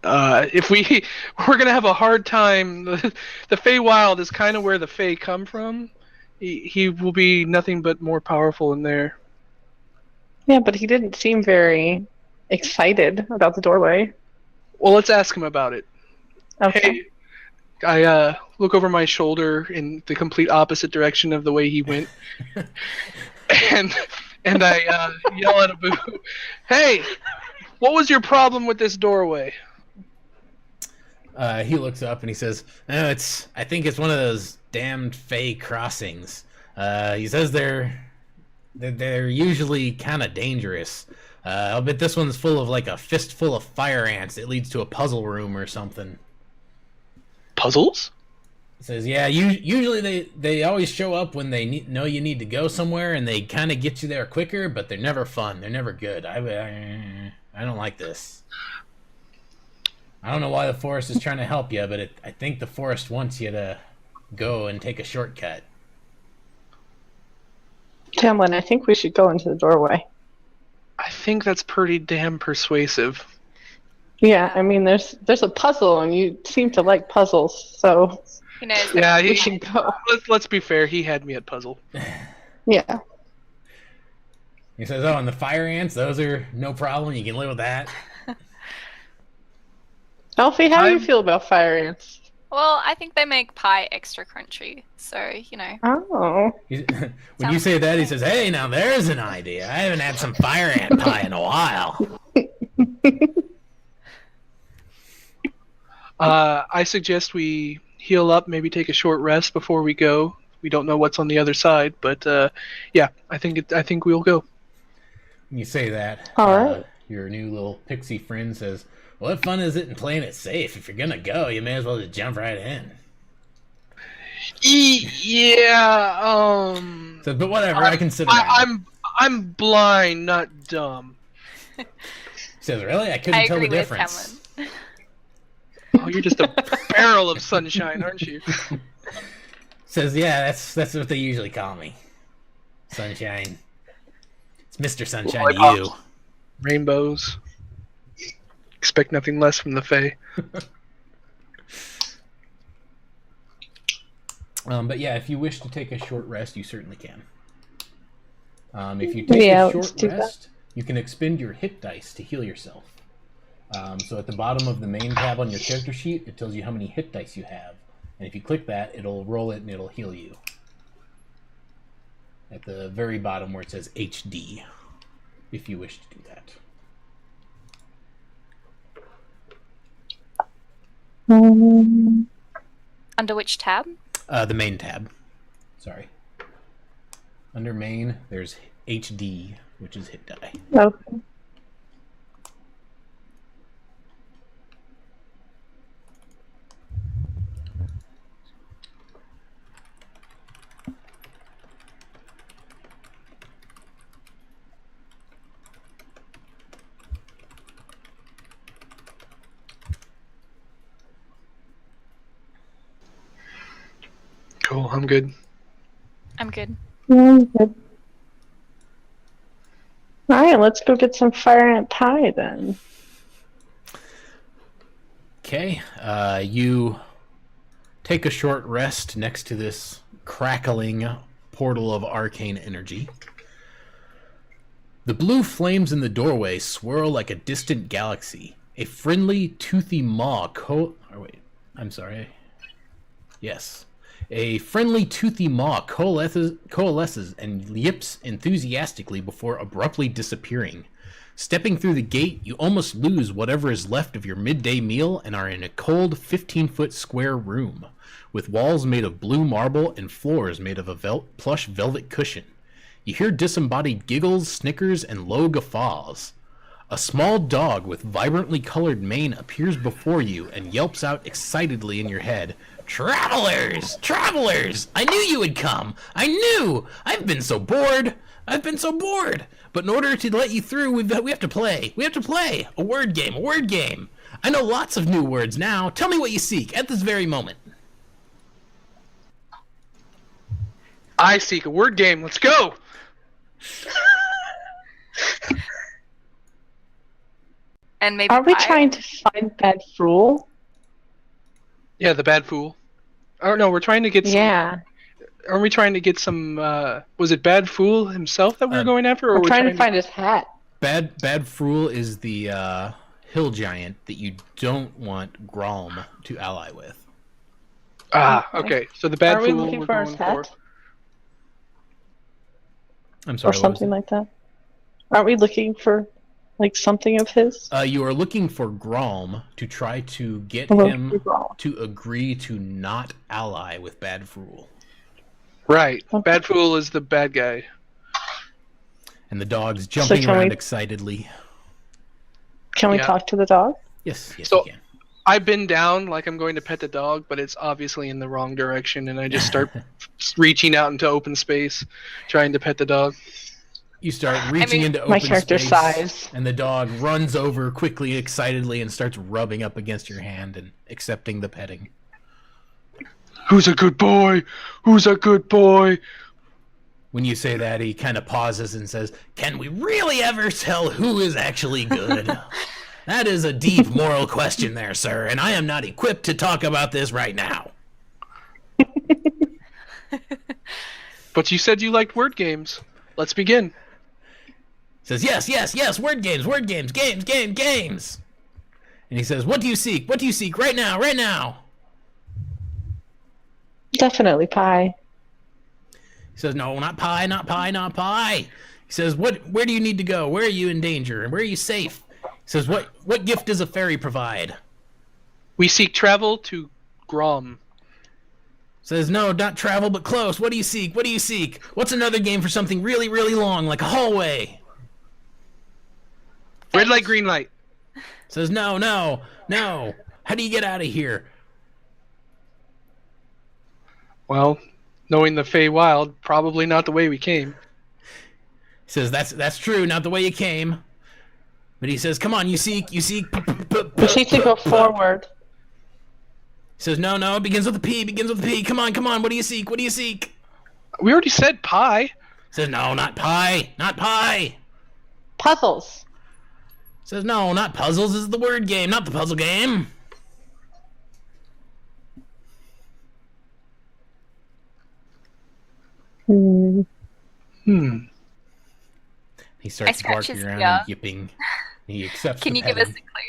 If we're gonna have a hard time. The Feywild is kind of where the Fey come from. He will be nothing but more powerful in there. Yeah, but he didn't seem very excited about the doorway. Well, let's ask him about it. Okay. Hey, I look over my shoulder in the complete opposite direction of the way he went, and I yell at Abu, "Hey, what was your problem with this doorway?" He looks up and he says, "Oh, I think it's one of those damned Fey crossings. He says they're usually kind of dangerous. I'll bet this one's full of like a fistful of fire ants. It leads to a puzzle room or something." Puzzles? He says, "Yeah, usually they always show up when they know you need to go somewhere, and they kind of get you there quicker, but they're never fun. They're never good. I don't like this. I don't know why the forest is trying to help you, but I think the forest wants you to go and take a shortcut." Tamlin, I think we should go into the doorway. I think that's pretty damn persuasive. Yeah, I mean, there's a puzzle, and you seem to like puzzles, so He knows. Yeah, we should go. Let's be fair. He had me at puzzle. Yeah. He says, "Oh, and the fire ants, those are no problem. You can live with that." Elphie, how do you feel about fire ants? Well, I think they make pie extra crunchy, so you know. Oh. When you say that, he says, "Hey, now there's an idea. I haven't had some fire ant pie in a while." I suggest we heal up, maybe take a short rest before we go. We don't know what's on the other side, but yeah, I think we'll go. When you say that, All right. Your new little pixie friend says, "Well, what fun is it in playing it safe? If you're gonna go, you may as well just jump right in." Yeah. So, but whatever, I consider that. I'm blind, not dumb. He says, "Really? I couldn't tell the agree with difference." Tamlin. Oh, you're just a barrel of sunshine, aren't you? Says, "Yeah, that's what they usually call me, Sunshine. It's Mr. Sunshine to you." Rainbows. Expect nothing less from the Fae. But yeah, if you wish to take a short rest, you certainly can. If you take a let's short do that. rest, you can expend your hit dice to heal yourself. So at the bottom of the main tab on your character sheet, it tells you how many hit dice you have. And if you click that, it'll roll it and it'll heal you. At the very bottom where it says HD, if you wish to do that. Under which tab? The main tab. Sorry. Under main, there's HD, which is hit die. Okay. Cool, I'm good. I'm good. Good. All right, let's go get some fire ant pie then. Okay, you take a short rest next to this crackling portal of arcane energy. The blue flames in the doorway swirl like a distant galaxy. A friendly, toothy maw A friendly, toothy maw coalesces and yips enthusiastically before abruptly disappearing. Stepping through the gate, you almost lose whatever is left of your midday meal and are in a cold 15-foot square room, with walls made of blue marble and floors made of a plush velvet cushion. You hear disembodied giggles, snickers, and low guffaws. A small dog with vibrantly colored mane appears before you and yelps out excitedly in your head. Travelers! Travelers! I knew you would come! I knew! I've been so bored! But in order to let you through, we have to play. We have to play! A word game, a word game! I know lots of new words now. Tell me what you seek at this very moment. I seek a word game. Let's go! And maybe Are we pie? trying to find Bad Fool? Yeah, the bad fool. Oh no, we're trying to get some... Yeah. Are we trying to get some, was it Bad Fool himself that we were going after? Or We're trying to find his hat. Bad Fool is the hill giant that you don't want Grom to ally with. Ah, okay. So the Bad Are we Fool looking we're for his going for. hat? I'm sorry, Or something like that? Aren't we looking for, like, something of his? You are looking for Grom to try to get Hello, him Grom. to agree to not ally with Bad Fool. Right. Okay. Bad Fool is the bad guy. And the dog's jumping can around we- excitedly. Can we Yeah. talk to the dog? Yes, So- you can. I bend down like I'm going to pet the dog, but it's obviously in the wrong direction, and I just start reaching out into open space, trying to pet the dog. You start reaching into open My character space, sighs. and the dog runs over quickly, excitedly, and starts rubbing up against your hand and accepting the petting. Who's a good boy? Who's a good boy? When you say that, he kind of pauses and says, "Can we really ever tell who is actually good?" That is a deep moral question there, sir, and I am not equipped to talk about this right now. But you said you liked word games. Let's begin. Says, yes, word games, games. And he says, what do you seek, right now. Definitely pie. He says, no, not pie. He says, where do you need to go? Where are you in danger? And where are you safe? He says, what gift does a fairy provide? We seek travel to Grom. Says, no, not travel, but close. What do you seek? What's another game for something really, really long, like a hallway? Red light, green light. Says, no. How do you get out of here? Well, knowing the Feywild, probably not the way we came. He says, that's true, not the way you came. But he says, come on, you seek. We need to go forward. He says, no, it begins with a P. Come on, what do you seek? We already said pie. He says, no, not pie. Puzzles. He says, no, not puzzles, this is the word game, not the puzzle game. He starts scratch barking his around ear. and yipping. He accepts Can the you give us a petting. clue?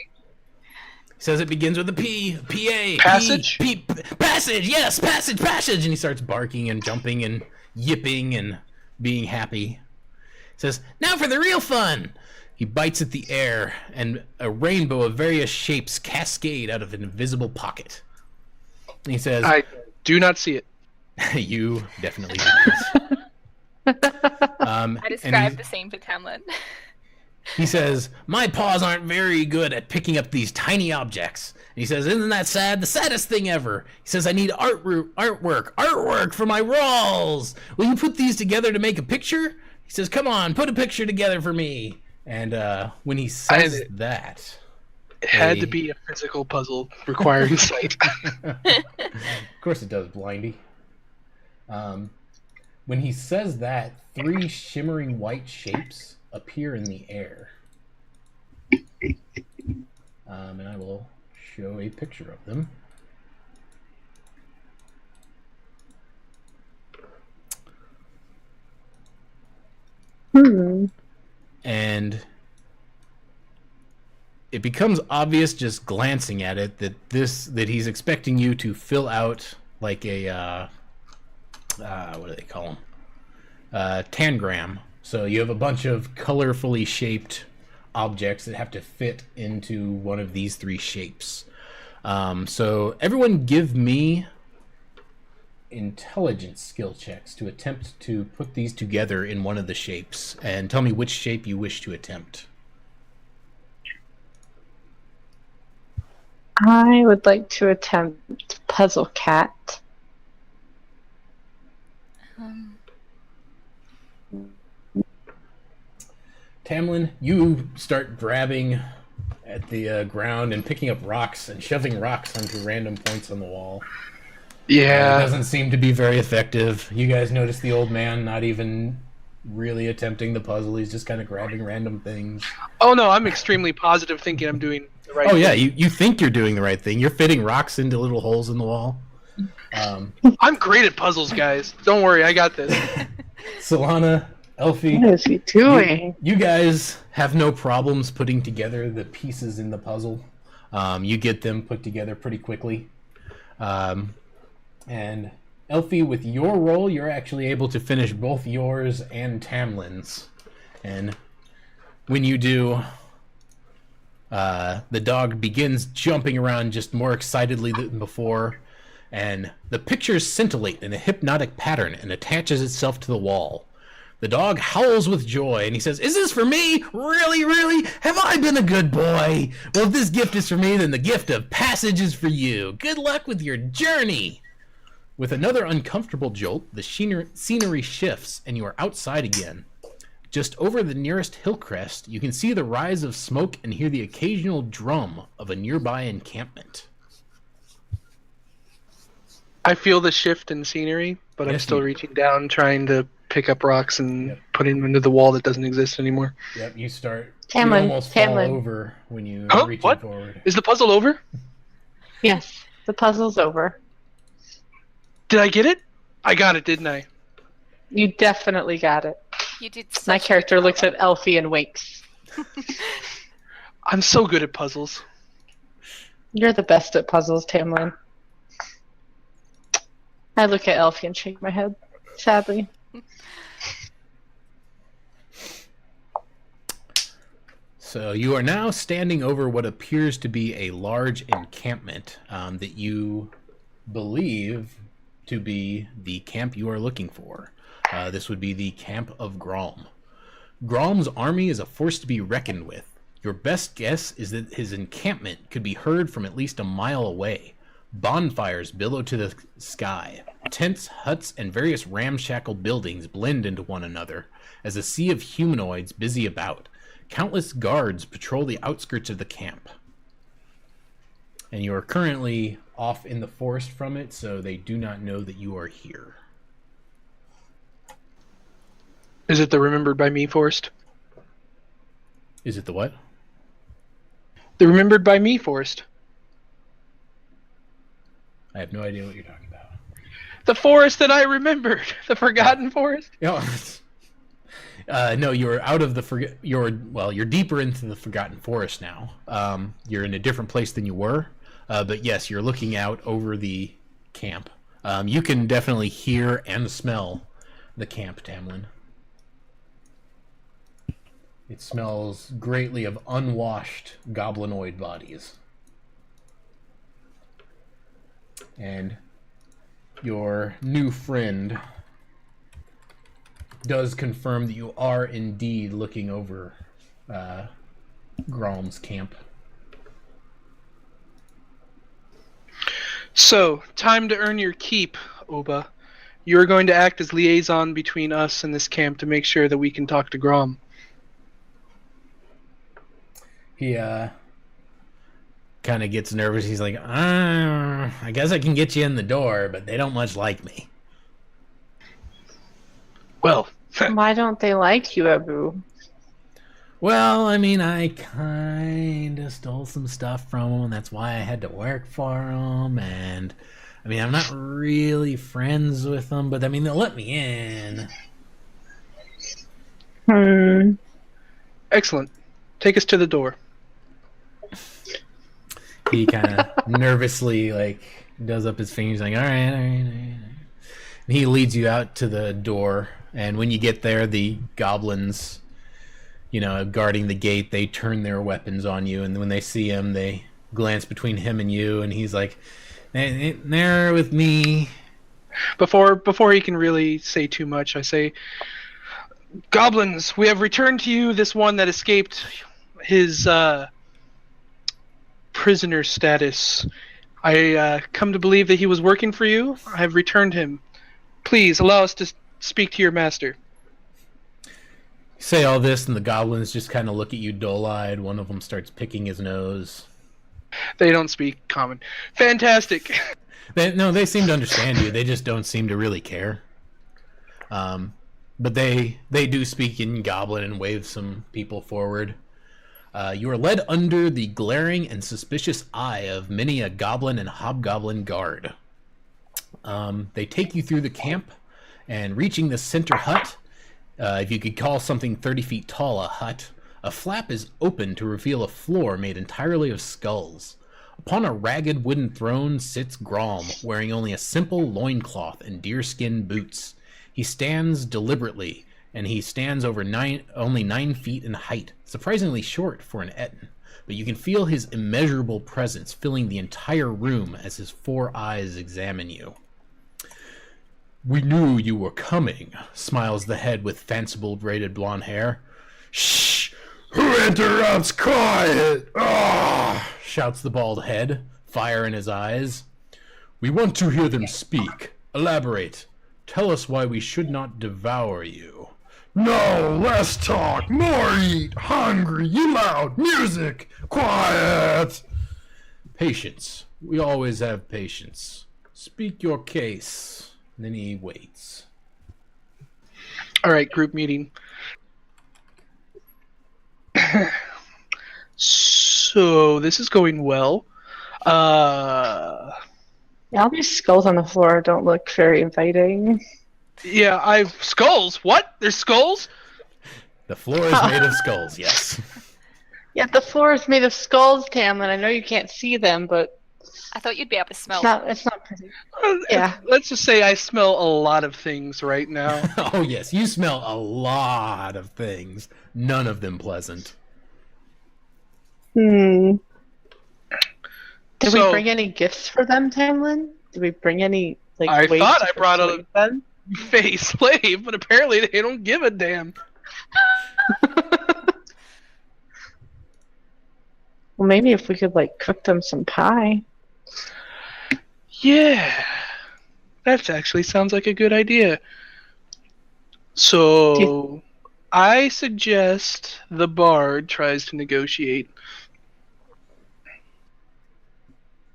He says it begins with a P. P-A. Passage? Passage, yes, passage. And he starts barking and jumping and yipping and being happy. He says, now for the real fun. He bites at the air, and a rainbow of various shapes cascade out of an invisible pocket. And he says, I do not see it. you definitely do. I described the scene for Tamlin. He says, my paws aren't very good at picking up these tiny objects. And he says, isn't that sad? The saddest thing ever. He says, I need artwork for my walls. Will you put these together to make a picture? He says, come on, put a picture together for me. And when he says that... It had to be a physical puzzle requiring sight. Of course it does, Blindy. When he says that, 3 shimmering white shapes appear in the air. And I will show a picture of them. And it becomes obvious just glancing at it that he's expecting you to fill out like a what do they call them? Tangram. So you have a bunch of colorfully shaped objects that have to fit into one of these 3 shapes. So everyone give me intelligence skill checks to attempt to put these together in one of the shapes, and tell me which shape you wish to attempt. I would like to attempt Puzzle Cat. Tamilin, you start grabbing at the ground and picking up rocks and shoving rocks onto random points on the wall. Yeah. It doesn't seem to be very effective. You guys notice the old man not even really attempting the puzzle. He's just kind of grabbing random things. Oh no, I'm extremely positive, thinking I'm doing the right thing. Oh yeah, you think you're doing the right thing. You're fitting rocks into little holes in the wall. I'm great at puzzles, guys. Don't worry, I got this. Solana, Elphie, What is he doing? you guys have no problems putting together the pieces in the puzzle. You get them put together pretty quickly. And Elphie, with your roll, you're actually able to finish both yours and Tamlin's. And when you do, the dog begins jumping around just more excitedly than before, and the pictures scintillate in a hypnotic pattern and attaches itself to the wall. The dog howls with joy, and he says, is this for me? Really, really? Have I been a good boy? Well, if this gift is for me, then the gift of passage is for you. Good luck with your journey. With another uncomfortable jolt, the scenery shifts, and you are outside again. Just over the nearest hill crest, you can see the rise of smoke and hear the occasional drum of a nearby encampment. I feel the shift in scenery, but I'm Yes, still you- reaching down, trying to pick up rocks and putting them into the wall that doesn't exist anymore. Yep, you start. Tamlin, You almost fall Tamlin. over when you Huh? reach What? forward. Is the puzzle over? Yes, the puzzle's over. Did I get it? I got it, didn't I? You definitely got it. You did My such a character good looks job. at Elphie and winks. I'm so good at puzzles. You're the best at puzzles, Tamlin. I look at Elphie and shake my head, sadly. So you are now standing over what appears to be a large encampment that you believe to be the camp you are looking for. This would be the camp of Grom. Grom's army is a force to be reckoned with. Your best guess is that his encampment could be heard from at least a mile away. Bonfires billow to the sky. Tents, huts, and various ramshackle buildings blend into one another as a sea of humanoids busy about. Countless guards patrol the outskirts of the camp. And you are currently off in the forest from it, so they do not know that you are here. Is it the Remembered by Me forest? Is it the what? The Remembered by Me forest. I have no idea what you're talking about. The forest that I remembered. The Forgotten Forest. You know, No, you're out of the you're deeper into the Forgotten Forest now. You're in a different place than you were, but yes, you're looking out over the camp. You can definitely hear and smell the camp, Tamlin. It smells greatly of unwashed goblinoid bodies. And your new friend does confirm that you are indeed looking over Grom's camp. So, time to earn your keep, Oba. You are going to act as liaison between us and this camp to make sure that we can talk to Grom. He kind of gets nervous. He's like, I guess I can get you in the door, but they don't much like me. Well, Why don't they like you, Abu? Well, I mean, I kind of stole some stuff from them, and that's why I had to work for them. And I mean, I'm not really friends with them, but I mean, they'll let me in. Excellent. Take us to the door. He kind of nervously does up his fingers, like, all right. And he leads you out to the door, and when you get there, the goblins, guarding the gate, they turn their weapons on you, and when they see him, they glance between him and you, and he's like, they're with me. Before he can really say too much, I say, Goblins, we have returned to you this one that escaped his prisoner status. I come to believe that he was working for you. I have returned him. Please allow us to speak to your master. Say all this, and the goblins just kind of look at you dull-eyed. One of them starts picking his nose. They don't speak common. Fantastic. They seem to understand you. They just don't seem to really care. But they do speak in Goblin and wave some people forward. You are led under the glaring and suspicious eye of many a goblin and hobgoblin guard. They take you through the camp, and reaching the center hut, if you could call something 30 feet tall a hut, a flap is open to reveal a floor made entirely of skulls. Upon a ragged wooden throne sits Grom, wearing only a simple loincloth and deerskin boots. He stands deliberately, and he stands over only 9 feet in height, surprisingly short for an Ettin, but you can feel his immeasurable presence filling the entire room as his 4 eyes examine you. We knew you were coming, smiles the head with fanciful braided blonde hair. Shh! Who interrupts? Quiet! Ah! Shouts the bald head, fire in his eyes. We want to hear them speak. Elaborate. Tell us why we should not devour you. No, less talk, more eat, hungry, you loud, music, quiet. Patience. We always have patience. Speak your case. And then he waits. All right, group meeting. So this is going well. All these skulls on the floor don't look very inviting. Yeah, I've skulls. What? There's skulls? The floor is made of skulls, yes. Yeah, the floor is made of skulls, Tamlin. I know you can't see them, but I thought you'd be able to smell it's not pretty. Yeah. Let's just say I smell a lot of things right now. Oh, yes, you smell a lot of things. None of them pleasant. Did we bring any gifts for them, Tamlin? Did we bring any, I ways thought to I brought persuade them? a slave, but apparently they don't give a damn. Well, maybe if we could, cook them some pie. Yeah, that actually sounds like a good idea. So, I suggest the bard tries to negotiate.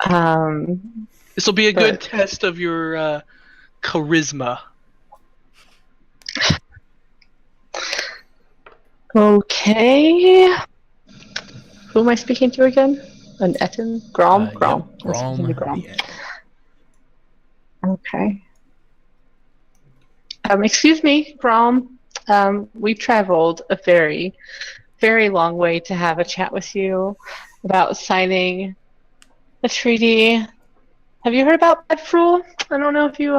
This will be a good test of your charisma. Okay. Who am I speaking to again? An Ettin? Grom? Grom. Yep, I'm speaking to Grom. Okay. Excuse me, Grom. We traveled a very, very long way to have a chat with you about signing a treaty. Have you heard about Bedfrul? I don't know if you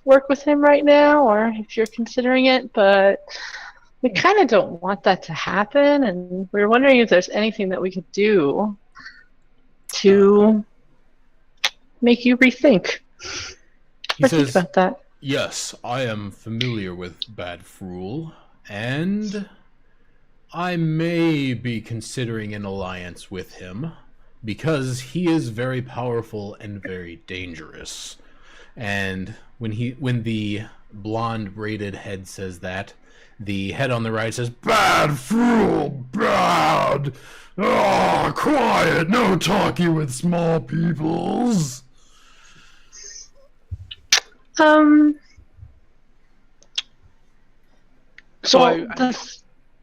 work with him right now or if you're considering it, but we kind of don't want that to happen, and we were wondering if there's anything that we could do to make you rethink He or think says, about that. yes, I am familiar with Bedfrul, and I may be considering an alliance with him because he is very powerful and very dangerous. And when the blonde braided head says that, the head on the right says, "Bad fool, bad! Ah, quiet, no talking with small peoples." So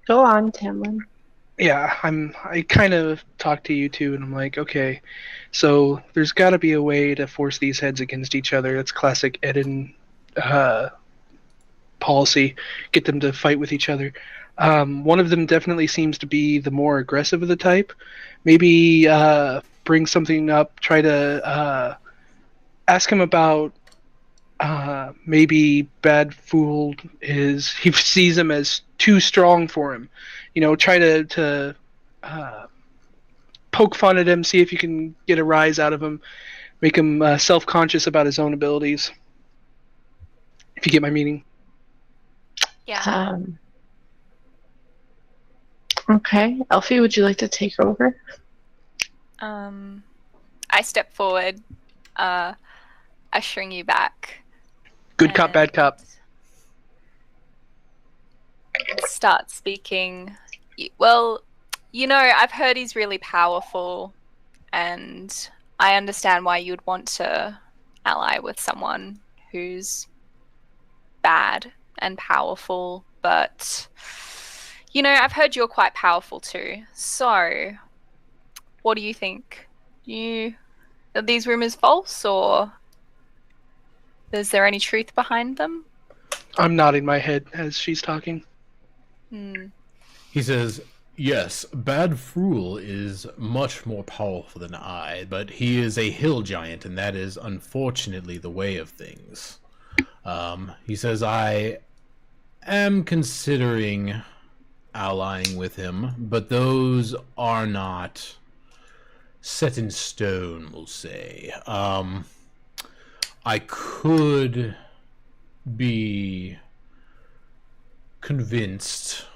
Go on, Tamlin. yeah, I kind of talked to you two, and I'm like, okay, so there's got to be a way to force these heads against each other. That's classic Ettin policy. Get them to fight with each other. One of them definitely seems to be the more aggressive of the type. Maybe bring something up. Try to ask him about maybe Bad Fool he sees him as too strong for him. Try to poke fun at him, see if you can get a rise out of him, make him self-conscious about his own abilities. If you get my meaning. Yeah. Okay, Elphie, would you like to take over? I step forward, ushering you back. Good cop, bad cop. Start speaking. Well, I've heard he's really powerful, and I understand why you'd want to ally with someone who's bad and powerful, but I've heard you're quite powerful too. So, what do you think? Are these rumors false, or is there any truth behind them? I'm nodding my head as she's talking. He says, yes, Bad Fool is much more powerful than I, but he is a hill giant, and that is unfortunately the way of things. He says, I am considering allying with him, but those are not set in stone, we'll say. I could be convinced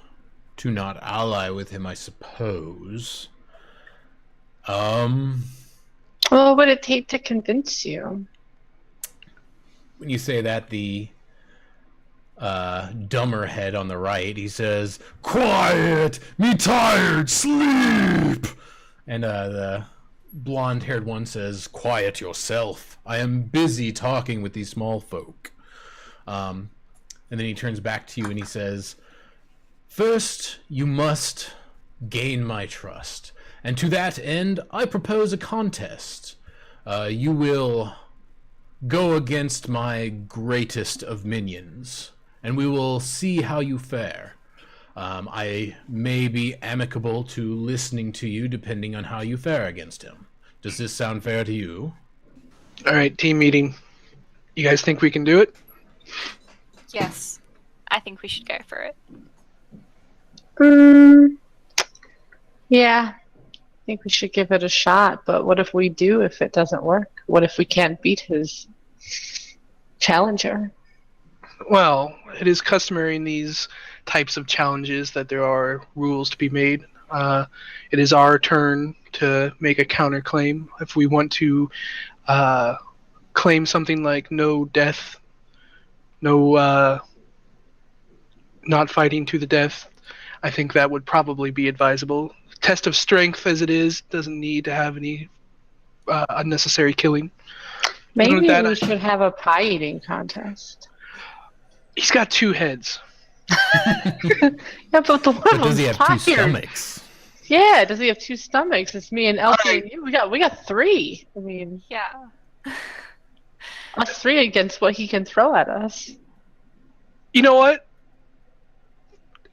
to not ally with him, I suppose. Well, what would it take to convince you? When you say that, the dumber head on the right, he says, quiet, me tired, sleep. And the blonde-haired one says, quiet yourself. I am busy talking with these small folk. And then he turns back to you and he says, first, you must gain my trust. And to that end, I propose a contest. You will go against my greatest of minions, and we will see how you fare. I may be amicable to listening to you depending on how you fare against him. Does this sound fair to you? All right, team meeting. You guys think we can do it? Yes, I think we should go for it. Yeah, I think we should give it a shot, but what if we do if it doesn't work? What if we can't beat his challenger? Well, it is customary in these types of challenges that there are rules to be made. It is our turn to make a counterclaim. If we want to claim something like no death, no not fighting to the death, I think that would probably be advisable. Test of strength as it is doesn't need to have any unnecessary killing. Maybe we should have a pie eating contest. He's got 2 heads. Yeah, but the one But does he have 2 stomachs? Yeah, does he have 2 stomachs? It's me and Elphie and you. We got 3. I mean, Yeah. us 3 against what he can throw at us. You know what?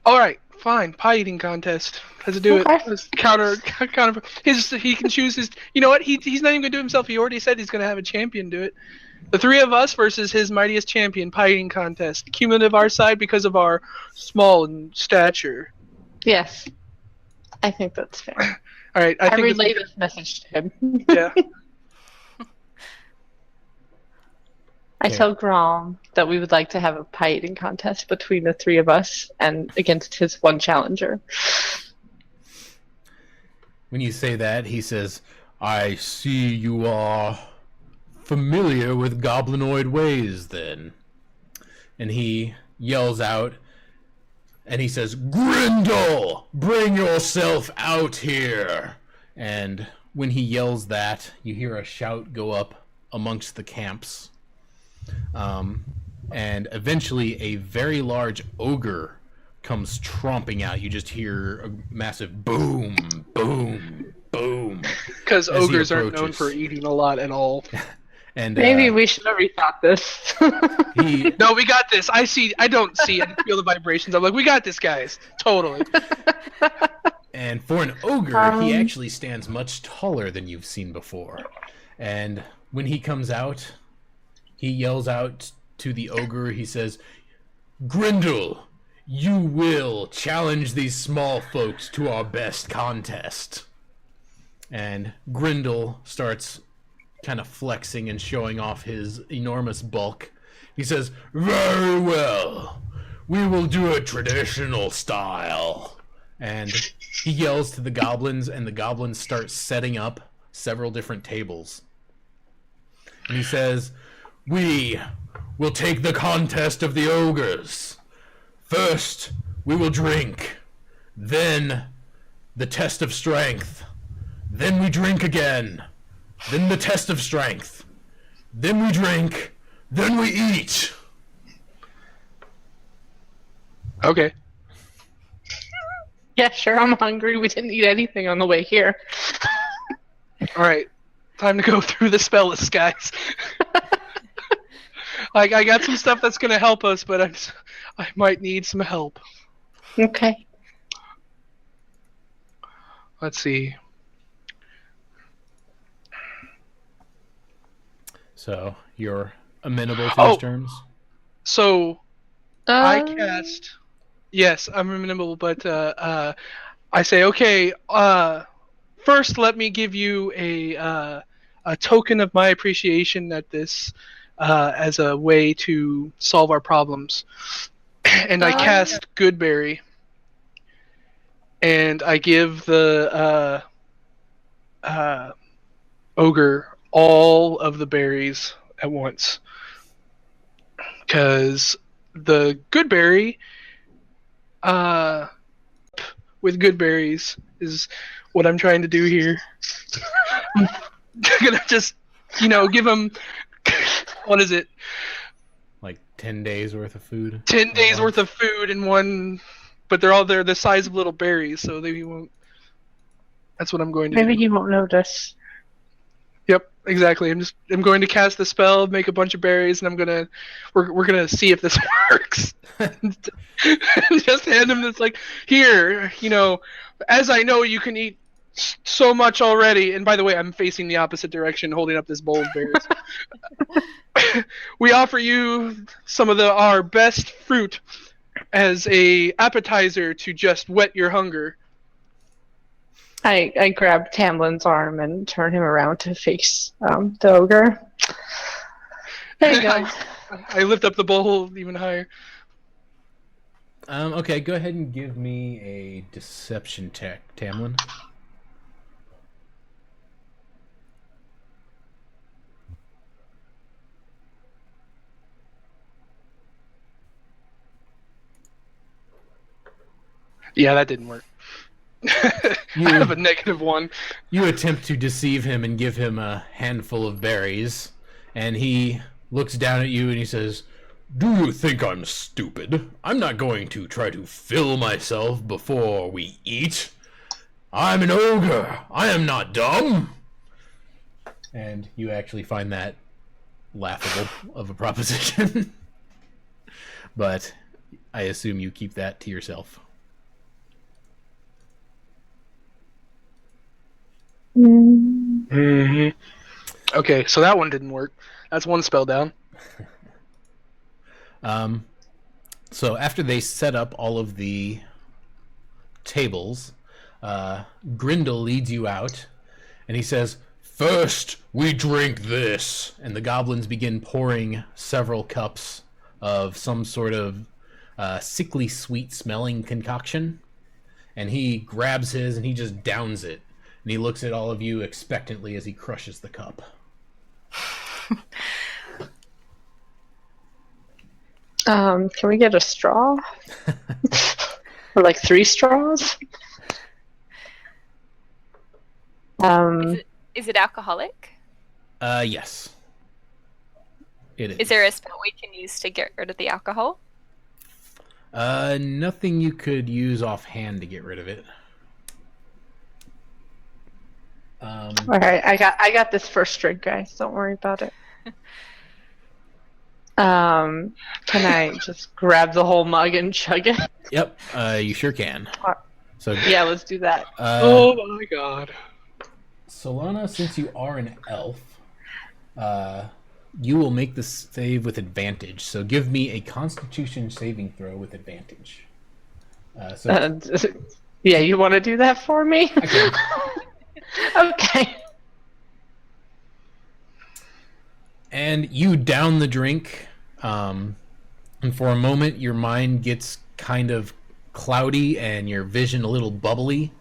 All right, fine. Pie eating contest. Let's do it. Okay. Let's counter. He can choose his. You know what? He's not even gonna do it himself. He already said he's gonna have a champion do it. The three of us versus his mightiest champion pie eating contest. Cumulative our side because of our small in stature. Yes. I think that's fair. All right. I think relay this message to him. Yeah. I Okay. tell Grom that we would like to have a pie eating contest between the three of us and against his one challenger. When you say that, he says, "I see you are familiar with goblinoid ways, then." And he yells out, and he says, "Grindel, bring yourself out here!" And when he yells that, you hear a shout go up amongst the camps. And eventually a very large ogre comes tromping out. You just hear a massive boom, boom, boom. Because as he ogres aren't known approaches. for eating a lot at all. And Maybe we should have rethought this. he No, we got this. I don't see it. I feel the vibrations. I'm like, we got this, guys. Totally. And for an ogre, he actually stands much taller than you've seen before. And when he comes out, he yells out to the ogre, he says, "Grindel, you will challenge these small folks to our best contest." And Grindel starts kind of flexing and showing off his enormous bulk. He says, "Very well. We will do it traditional style." And he yells to the goblins, and the goblins start setting up several different tables. And he says, "We will take the contest of the ogres. First, we will drink. Then, the test of strength. Then we drink again. Then the test of strength. Then we drink. Then we eat." Okay. Yeah, sure, I'm hungry. We didn't eat anything on the way here. All right. Time to go through the spell list, guys. Like, I got some stuff that's gonna help us, but I might need some help. Okay. Let's see. So, you're amenable to Oh. his terms? So I Um, cast. Yes, I'm amenable, but I say, okay. First, let me give you a token of my appreciation at this, as a way to solve our problems. And I cast Goodberry, and I give the ogre all of the berries at once, because the Goodberry, with good berries is what I'm trying to do here. I'm gonna just, give him, what is it? Like 10 days worth of food? 10 days worth of food in one, but they're the size of little berries, so they won't. That's what I'm going to do. maybe he won't notice. Yep, exactly. I'm going to cast the spell, make a bunch of berries, and we're gonna see if this works. Just hand him this, like, here, as I know you can eat so much already. And by the way, I'm facing the opposite direction, holding up this bowl of berries. We offer you some of our best fruit as a appetizer to just whet your hunger. I grab Tamlin's arm and turn him around to face the ogre. There you go. I lift up the bowl even higher. Okay, go ahead and give me a deception check, Tamlin. Yeah, that didn't work. I have a -1. You attempt to deceive him and give him a handful of berries, and he looks down at you and he says, "Do you think I'm stupid? I'm not going to try to fill myself before we eat. I'm an ogre. I am not dumb." And you actually find that laughable of a proposition. But I assume you keep that to yourself. Mm-hmm. Okay, so that one didn't work. That's one spell down. So after they set up all of the tables, Grindel leads you out, and he says, "First, we drink this." And the goblins begin pouring several cups of some sort of sickly sweet smelling concoction. And he grabs his and he just downs it. And he looks at all of you expectantly as he crushes the cup. Can we get a straw? Or like 3 straws? Is it alcoholic? Yes. It is. Is there a spell we can use to get rid of the alcohol? Nothing you could use offhand to get rid of it. Alright, I got this first drink, guys. Don't worry about it. Can I just grab the whole mug and chug it? Yep, you sure can. So Yeah, let's do that. Oh my god. Solana, since you are an elf, you will make this save with advantage. So give me a Constitution saving throw with advantage. Yeah, you want to do that for me? Okay. Okay. And you down the drink, and for a moment your mind gets kind of cloudy and your vision a little bubbly,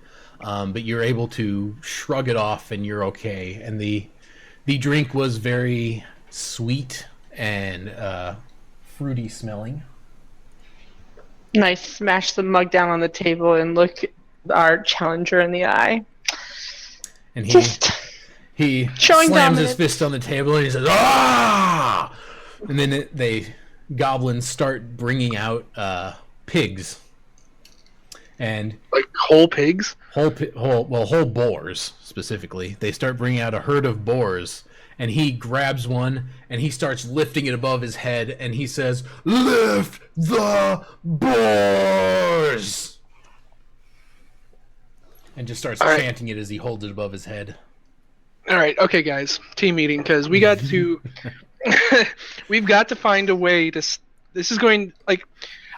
but you're able to shrug it off and you're okay. And the drink was very sweet and fruity smelling. Nice. Smash the mug down on the table and look our challenger in the eye. And he showing slams dominance. his fist on the table and he says, "Ah!" And then they goblins start bringing out pigs, and Like whole pigs? whole boars specifically. They start bringing out a herd of boars, and he grabs one and he starts lifting it above his head, and he says, "Lift the boars!" And just starts chanting it as he holds it above his head. All right, okay, guys, team meeting, because we got to, we've got to find a way to. This is going like,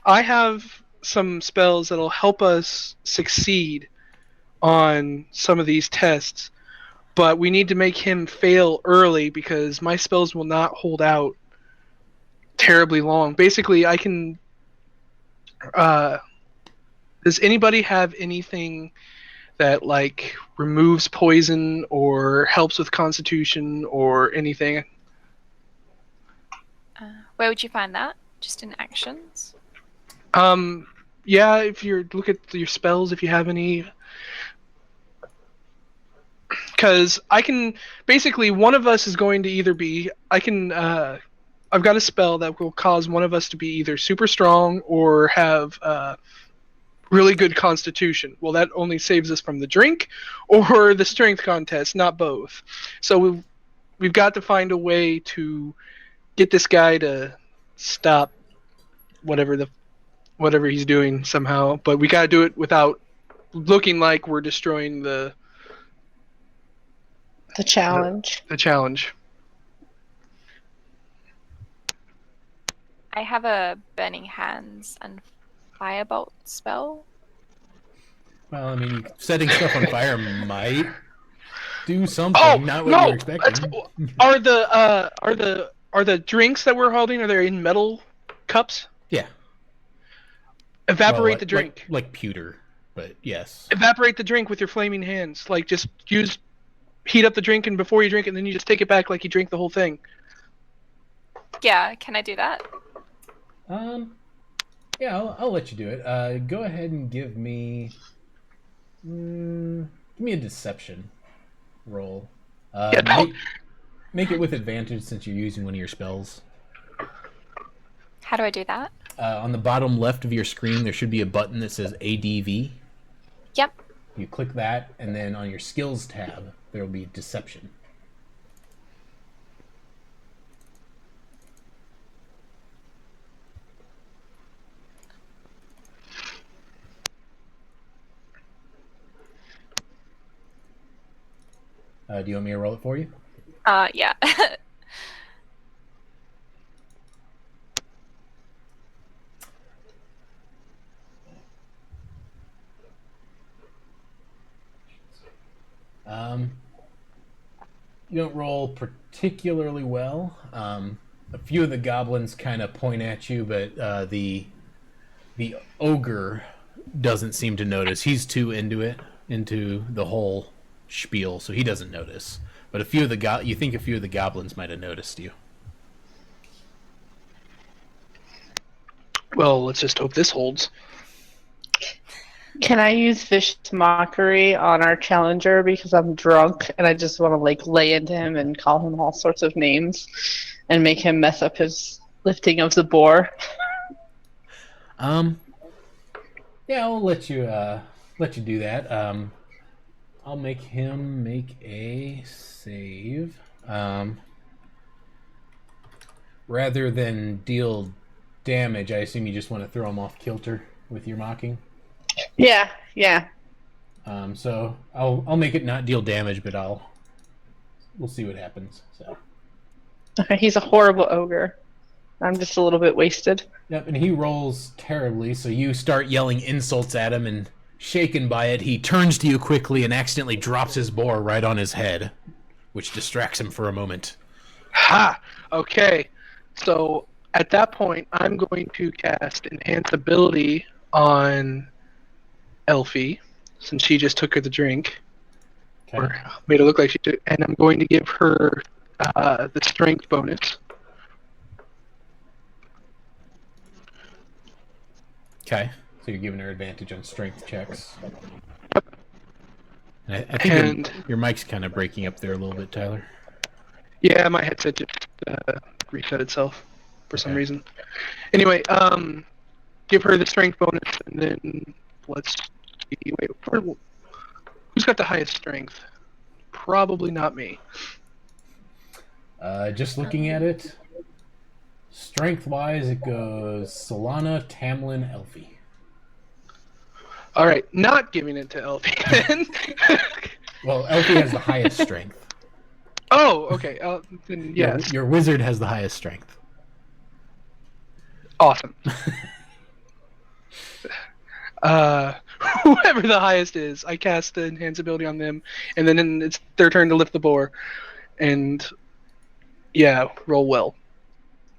I have some spells that'll help us succeed on some of these tests, but we need to make him fail early because my spells will not hold out terribly long. Basically, I can. Does anybody have anything that like removes poison or helps with constitution or anything? Where would you find that? Just in actions? Yeah, if you look at your spells, if you have any, because I can basically one of us is going to either be I've got a spell that will cause one of us to be either super strong or have really good constitution. Well, that only saves us from the drink or the strength contest, not both. So we've got to find a way to get this guy to stop whatever he's doing somehow. But we got to do it without looking like we're destroying the challenge. The challenge. I have a Burning Hands and Firebolt spell. Well, I mean, setting stuff on fire might do something. Not what you were expecting. Are the drinks that we're holding, are they in metal cups? Yeah. Evaporate the drink. Like pewter, but yes. Evaporate the drink with your flaming hands. Like just heat up the drink, and before you drink it, and then you just take it back like you drink the whole thing. Yeah, can I do that? Yeah, I'll let you do it. Go ahead and give me a deception roll. Make it with advantage since you're using one of your spells. How do I do that? On the bottom left of your screen, there should be a button that says ADV. Yep. You click that, and then on your skills tab, there will be deception. Do you want me to roll it for you? Yeah. You don't roll particularly well. A few of the goblins kind of point at you, but the ogre doesn't seem to notice. He's too into the whole spiel, so he doesn't notice. But you think a few of the goblins might have noticed you. Well, let's just hope this holds. Can I use vicious mockery on our challenger because I'm drunk and I just want to like lay into him and call him all sorts of names and make him mess up his lifting of the boar? Yeah, I'll let you do that. I'll make him make a save. Rather than deal damage, I assume you just want to throw him off kilter with your mocking. Yeah. So I'll make it not deal damage, but we'll see what happens. So. Okay, he's a horrible ogre. I'm just a little bit wasted. Yep, and he rolls terribly, so you start yelling insults at him, and shaken by it, he turns to you quickly and accidentally drops his boar right on his head, which distracts him for a moment. Ha! Okay. So at that point, I'm going to cast Enhance Ability on Elphie, since she just took her the drink, Okay. or made it look like she did, and I'm going to give her the Strength bonus. Okay, so you're giving her advantage on strength checks. And I think your mic's kind of breaking up there a little bit, Tyler. Yeah, my headset just reset itself for some reason. Anyway, give her the Strength bonus, and then let's see. Wait, who's got the highest strength? Probably not me. Just looking at it, strength-wise, it goes Solana, Tamilin, Elphie. All right, not giving it to Elphie then. Well, Elphie has the highest strength. Oh, okay. Then yes. Your wizard has the highest strength. Awesome. Whoever the highest is, I cast the Enhance Ability on them, and then it's their turn to lift the boar. And yeah, roll well.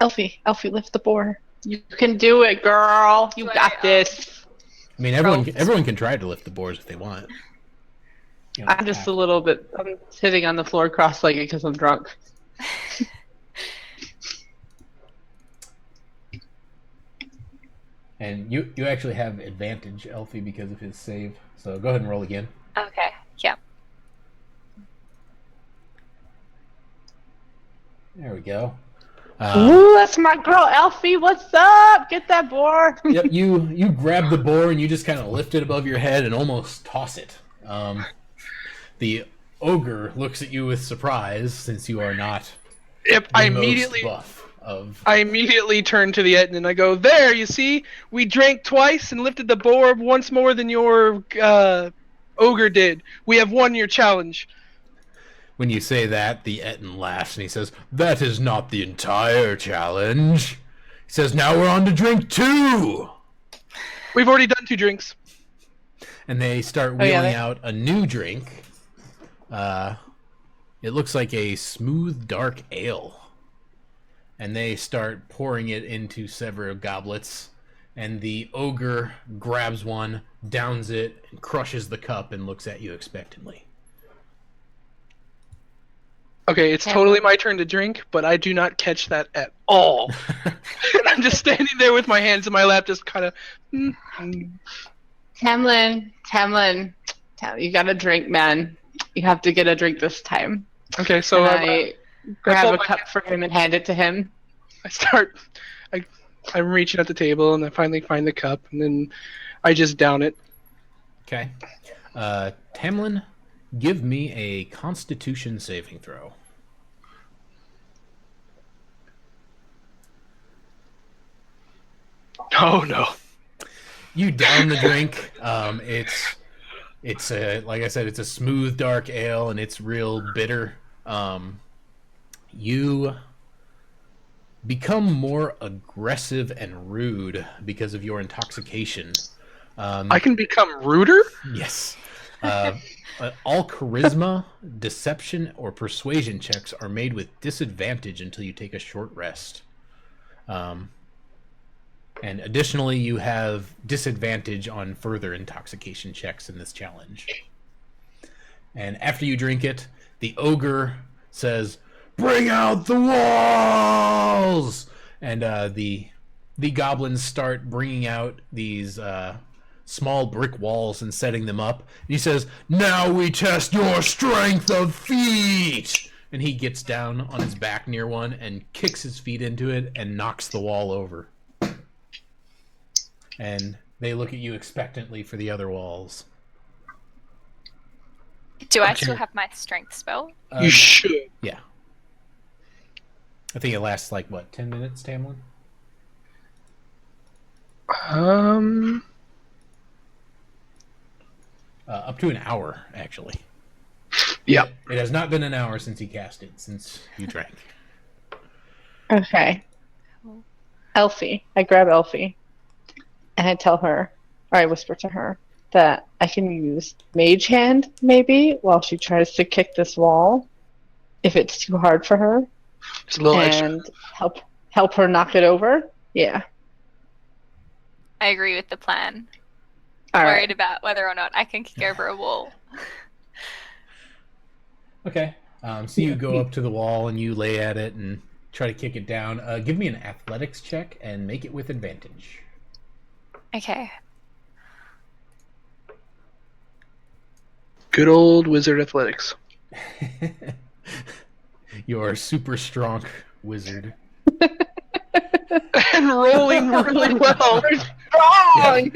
Elphie, lift the boar. You can do it, girl. You got this. I mean, everyone can try to lift the boars if they want. I'm just a little bit. I'm sitting on the floor cross-legged because I'm drunk. And you actually have advantage, Elphie, because of his save. So go ahead and roll again. Okay. Yeah. There we go. Ooh, that's my girl, Elphie. What's up? Get that boar. Yep, you grab the boar and you just kind of lift it above your head and almost toss it. The ogre looks at you with surprise since you are not. Yep, I immediately turn to the Ettin and I go, "There, you see, we drank twice and lifted the boar once more than your ogre did. We have won your challenge." When you say that, the Ettin laughs and he says, "That is not the entire challenge." He says, "Now we're on to drink 2." We've already done 2 drinks. And they start wheeling out a new drink. It looks like a smooth, dark ale. And they start pouring it into several goblets. And the ogre grabs one, downs it, and crushes the cup and looks at you expectantly. Okay, it's totally my turn to drink, but I do not catch that at all. And I'm just standing there with my hands in my lap, just kind of. Tamilin, you gotta drink, man. You have to get a drink this time. Okay, so I grab a cup for him and hand it to him. I'm reaching at the table, and I finally find the cup, and then I just down it. Okay. Tamilin, give me a Constitution saving throw. Oh, no. You down the drink. It's like I said, it's a smooth dark ale, and it's real bitter. You become more aggressive and rude because of your intoxication. I can become ruder? Yes. All charisma, deception, or persuasion checks are made with disadvantage until you take a short rest. And additionally, you have disadvantage on further intoxication checks in this challenge. And after you drink it, the ogre says, "Bring out the walls!" And the goblins start bringing out these small brick walls and setting them up. And he says, "Now we test your strength of feet!" And he gets down on his back near one and kicks his feet into it and knocks the wall over. And they look at you expectantly for the other walls. Do I still have my strength spell? You should. Yeah. I think it lasts like, what, 10 minutes, Tamlin? Up to an hour, actually. Yeah. It has not been an hour since he cast it, since you drank. Okay. Elphie. I grab Elphie. And I tell her, or I whisper to her, that I can use Mage Hand, maybe, while she tries to kick this wall, if it's too hard for her. It's a little and extra. help her knock it over. Yeah. I agree with the plan. All Worried right. about whether or not I can kick over a wall. Okay. So you go up to the wall and you lay at it and try to kick it down. Give me an athletics check and make it with advantage. Okay. Good old wizard athletics. You're a super strong wizard. And rolling really well. Strong!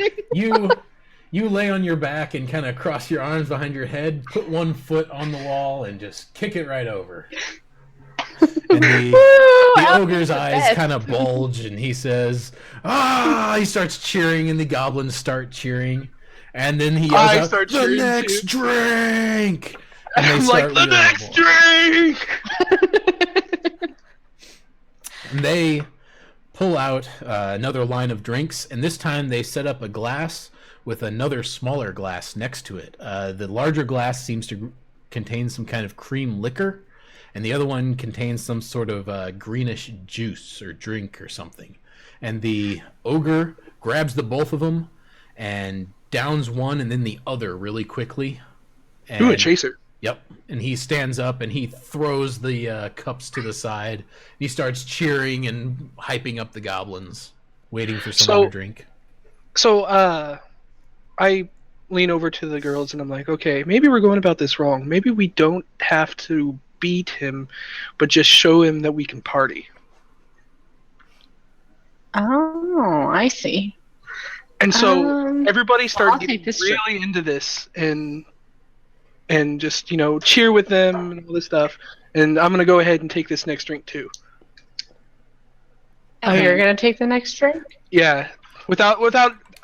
You lay on your back and kind of cross your arms behind your head, put one foot on the wall, and just kick it right over. And the ogre's eyes kind of bulge, and he says, "Ah!" He starts cheering, and the goblins start cheering. And then he yells out, start "The cheering next too." drink!" And I'm like, the next drink! And they pull out another line of drinks, and this time they set up a glass with another smaller glass next to it. The larger glass seems to contain some kind of cream liquor, and the other one contains some sort of greenish juice or drink or something. And the ogre grabs the both of them and downs one and then the other really quickly. And, Ooh, a chaser. Yep. And he stands up and he throws the cups to the side. He starts cheering and hyping up the goblins, waiting for someone to drink. So, I lean over to the girls and I'm like, okay, maybe we're going about this wrong. Maybe we don't have to beat him, but just show him that we can party. Oh, I see. And so everybody I'll started take getting this really into this and just, cheer with them and all this stuff. And I'm going to go ahead and take this next drink too. Oh, you're gonna take the next drink? Yeah. Without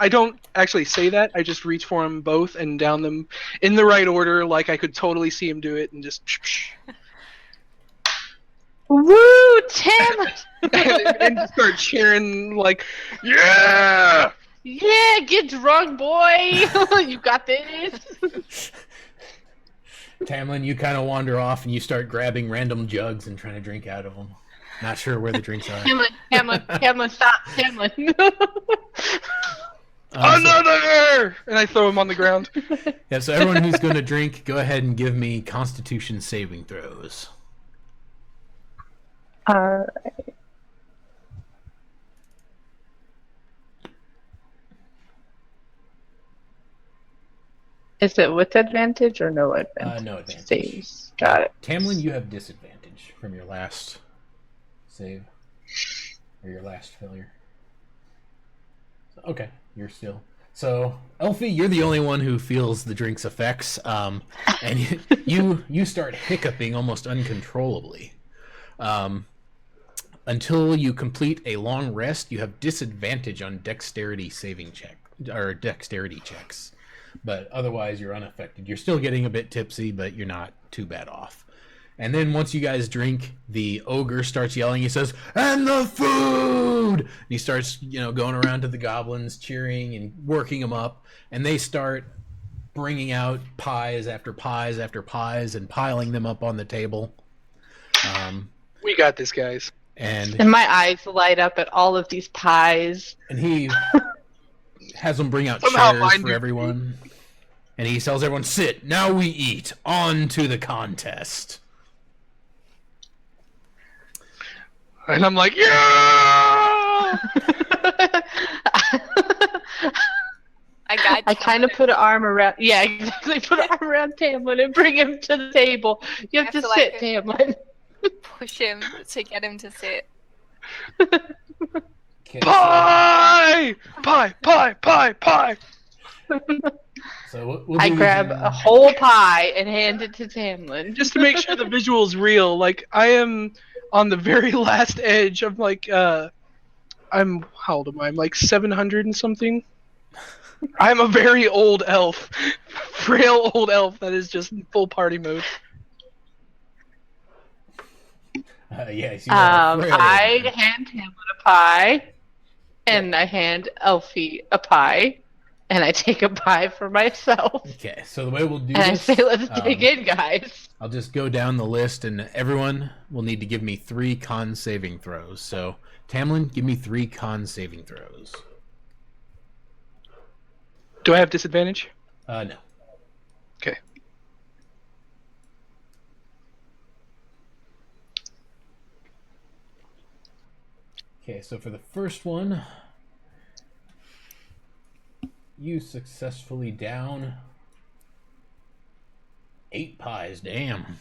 I don't actually say that. I just reach for them both and down them in the right order, like I could totally see him do it, and just Woo, Tim! and start cheering like, yeah! Yeah, get drunk, boy! You got this! Tamlin, you kind of wander off and you start grabbing random jugs and trying to drink out of them. Not sure where the drinks are. Tamlin, stop, Tamlin. Another! And I throw him on the ground. Yeah, so everyone who's going to drink, go ahead and give me Constitution saving throws. Alright. Is it with advantage or no advantage? No advantage. Saves. Got it. Tamlin, you have disadvantage from your last save. Or your last failure. Okay, you're still... So, Elphie, you're the only one who feels the drink's effects, and you start hiccuping almost uncontrollably. Until you complete a long rest, you have disadvantage on dexterity saving check or dexterity checks. but otherwise you're unaffected. You're still getting a bit tipsy, but you're not too bad off. And then once you guys drink, the ogre starts yelling. He says, "And the food!" And he starts, going around to the goblins, cheering and working them up. And they start bringing out pies after pies after pies and piling them up on the table. We got this, guys. And my eyes light up at all of these pies. And he has them bring out Somehow chairs mine for do. everyone. And he tells everyone, "Sit, now we eat. On to the contest." And I'm like, yeah! I kind of put an arm around. Yeah, exactly. Put an arm around Tamlin and bring him to the table. You have to sit, Tamlin. push him to get him to sit. Okay, Pie! Pie! Pie! Pie! Pie! So we'll I do grab a whole pie and hand it to Tamlin. Just to make sure the visual's real, like, I am on the very last edge of, like, how old am I? I'm like 700 and something. I'm a very old elf. Frail old elf that is just in full party mode. Yes, you are frail. I hand Tamlin a pie, and I hand Elphie a pie, and I take a pie for myself. Okay, so the way we'll do And I this, say, let's dig in, guys. I'll just go down the list, and everyone will need to give me 3 con saving throws. So, Tamlin, give me 3 con saving throws. Do I have disadvantage? No. Okay. Okay, so for the first one, you successfully down 8 pies. Damn.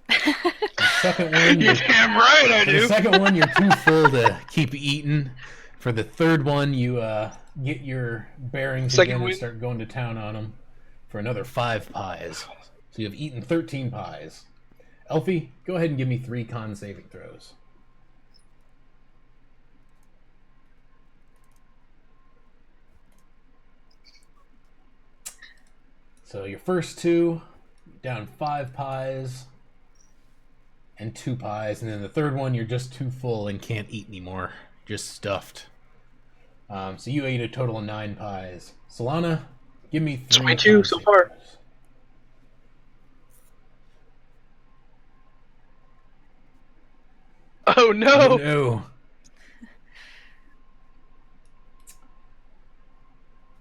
The second one, You're damn right I for the do. second one, you're too full to keep eating. For the third one, you get your bearings Second again win. and start going to town on them for another 5 pies. So you've eaten 13 pies. Elphie, go ahead and give me 3 con saving throws. So your first 2, down 5 pies and 2 pies, and then the third one you're just too full and can't eat anymore, just stuffed. So you ate a total of 9 pies. Solana, give me 3. 22 so far. throws. Oh no! No.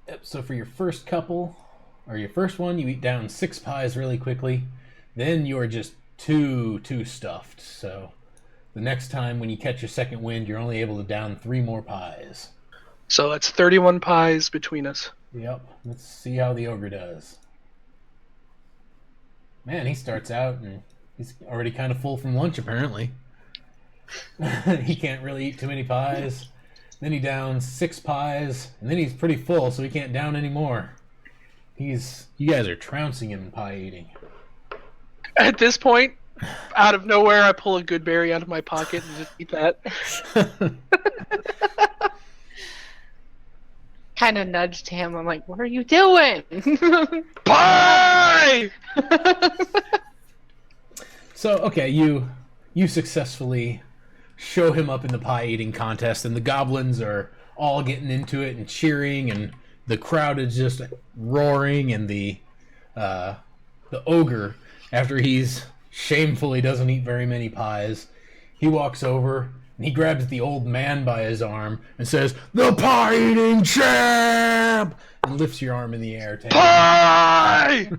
Yep, so for your first couple, or your first one, you eat down 6 pies really quickly. Then you are just too stuffed. So the next time when you catch your second wind, you're only able to down 3 more pies. So that's 31 pies between us. Yep, let's see how the ogre does. Man, he starts out and he's already kind of full from lunch apparently. He can't really eat too many pies. Then he downs 6 pies, and then he's pretty full, so he can't down any more. You guys are trouncing him in pie eating. At this point, out of nowhere, I pull a good berry out of my pocket and just eat that. Kind of nudged him. I'm like, what are you doing? Pie! So, okay, you successfully show him up in the pie eating contest, and the goblins are all getting into it and cheering, and the crowd is just roaring, and the ogre, after he's shamefully doesn't eat very many pies, he walks over and he grabs the old man by his arm and says, "The pie eating champ!" and lifts your arm in the air. Pie!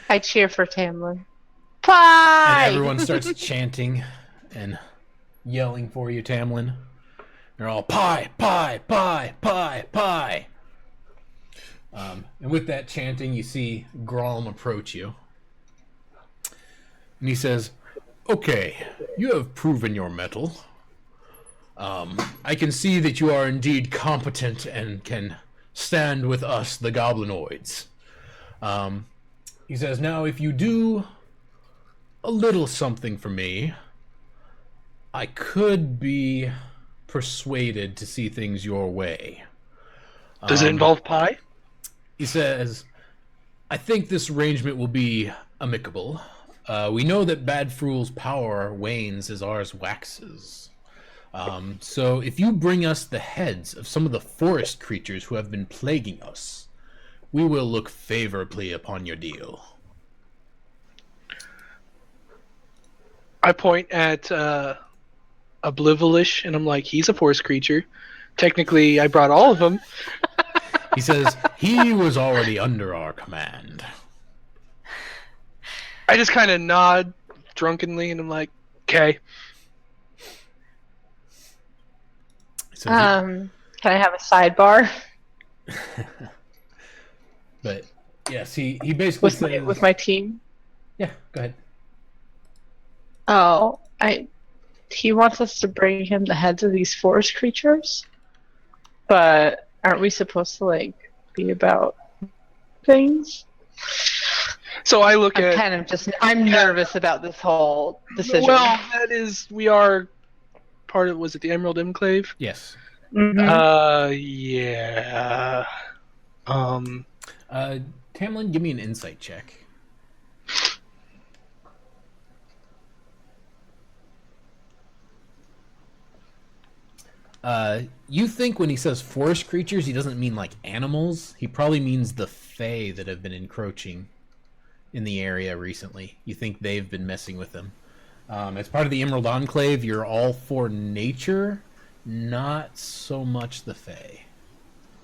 I cheer for Tamlin. Pie! And everyone starts chanting and yelling for you, Tamlin. They're all pie, pie, pie, pie, pie. And with that chanting, you see Grom approach you. And he says, "Okay, you have proven your mettle. I can see that you are indeed competent and can stand with us, the goblinoids." He says, "Now, if you do a little something for me, I could be persuaded to see things your way." Does it involve pie? He says, I think this arrangement will be amicable. We know that Bad Fool's power wanes as ours waxes. So if you bring us the heads of some of the forest creatures who have been plaguing us, we will look favorably upon your deal. I point at Oblivolish, and I'm like, he's a forest creature. Technically, I brought all of them. He says, he was already under our command. I just kind of nod drunkenly, and I'm like, okay. Can I have a sidebar? But yes, he basically says, with my team? yeah, go ahead. Oh, he wants us to bring him the heads of these forest creatures, but aren't we supposed to like be about things? So I look at. I'm nervous about this whole decision. Well, we are part of. Was it the Emerald Enclave? Yes. Mm-hmm. Yeah. Tamilin, give me an insight check. You think when he says forest creatures, he doesn't mean like animals. He probably means the Fae that have been encroaching in the area recently. You think they've been messing with them. As part of the Emerald Enclave, you're all for nature, not so much the Fae.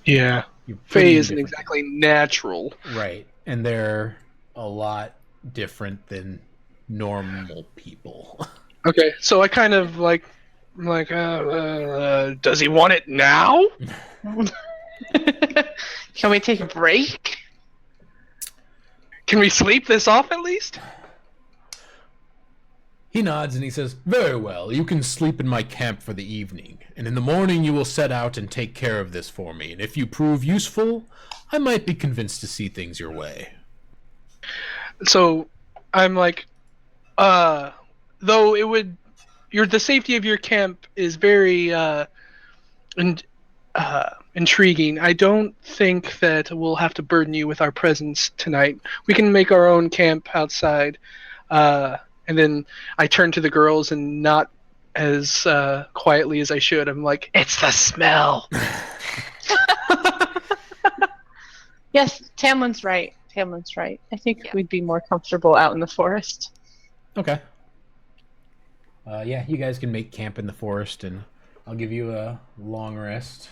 Yeah. Fae isn't exactly natural. Right. And they're a lot different than normal people. Okay, so I kind of like, I'm like, does he want it now? Can we take a break? Can we sleep this off at least? He nods and he says, very well, you can sleep in my camp for the evening, and in the morning you will set out and take care of this for me, and if you prove useful, I might be convinced to see things your way. So, I'm like, though it would, the safety of your camp is very, intriguing. I don't think that we'll have to burden you with our presence tonight. We can make our own camp outside, and then I turn to the girls and not as quietly as I should. I'm like, it's the smell. Yes, Tamlin's right. I think we'd be more comfortable out in the forest. Okay. Yeah, you guys can make camp in the forest, and I'll give you a long rest.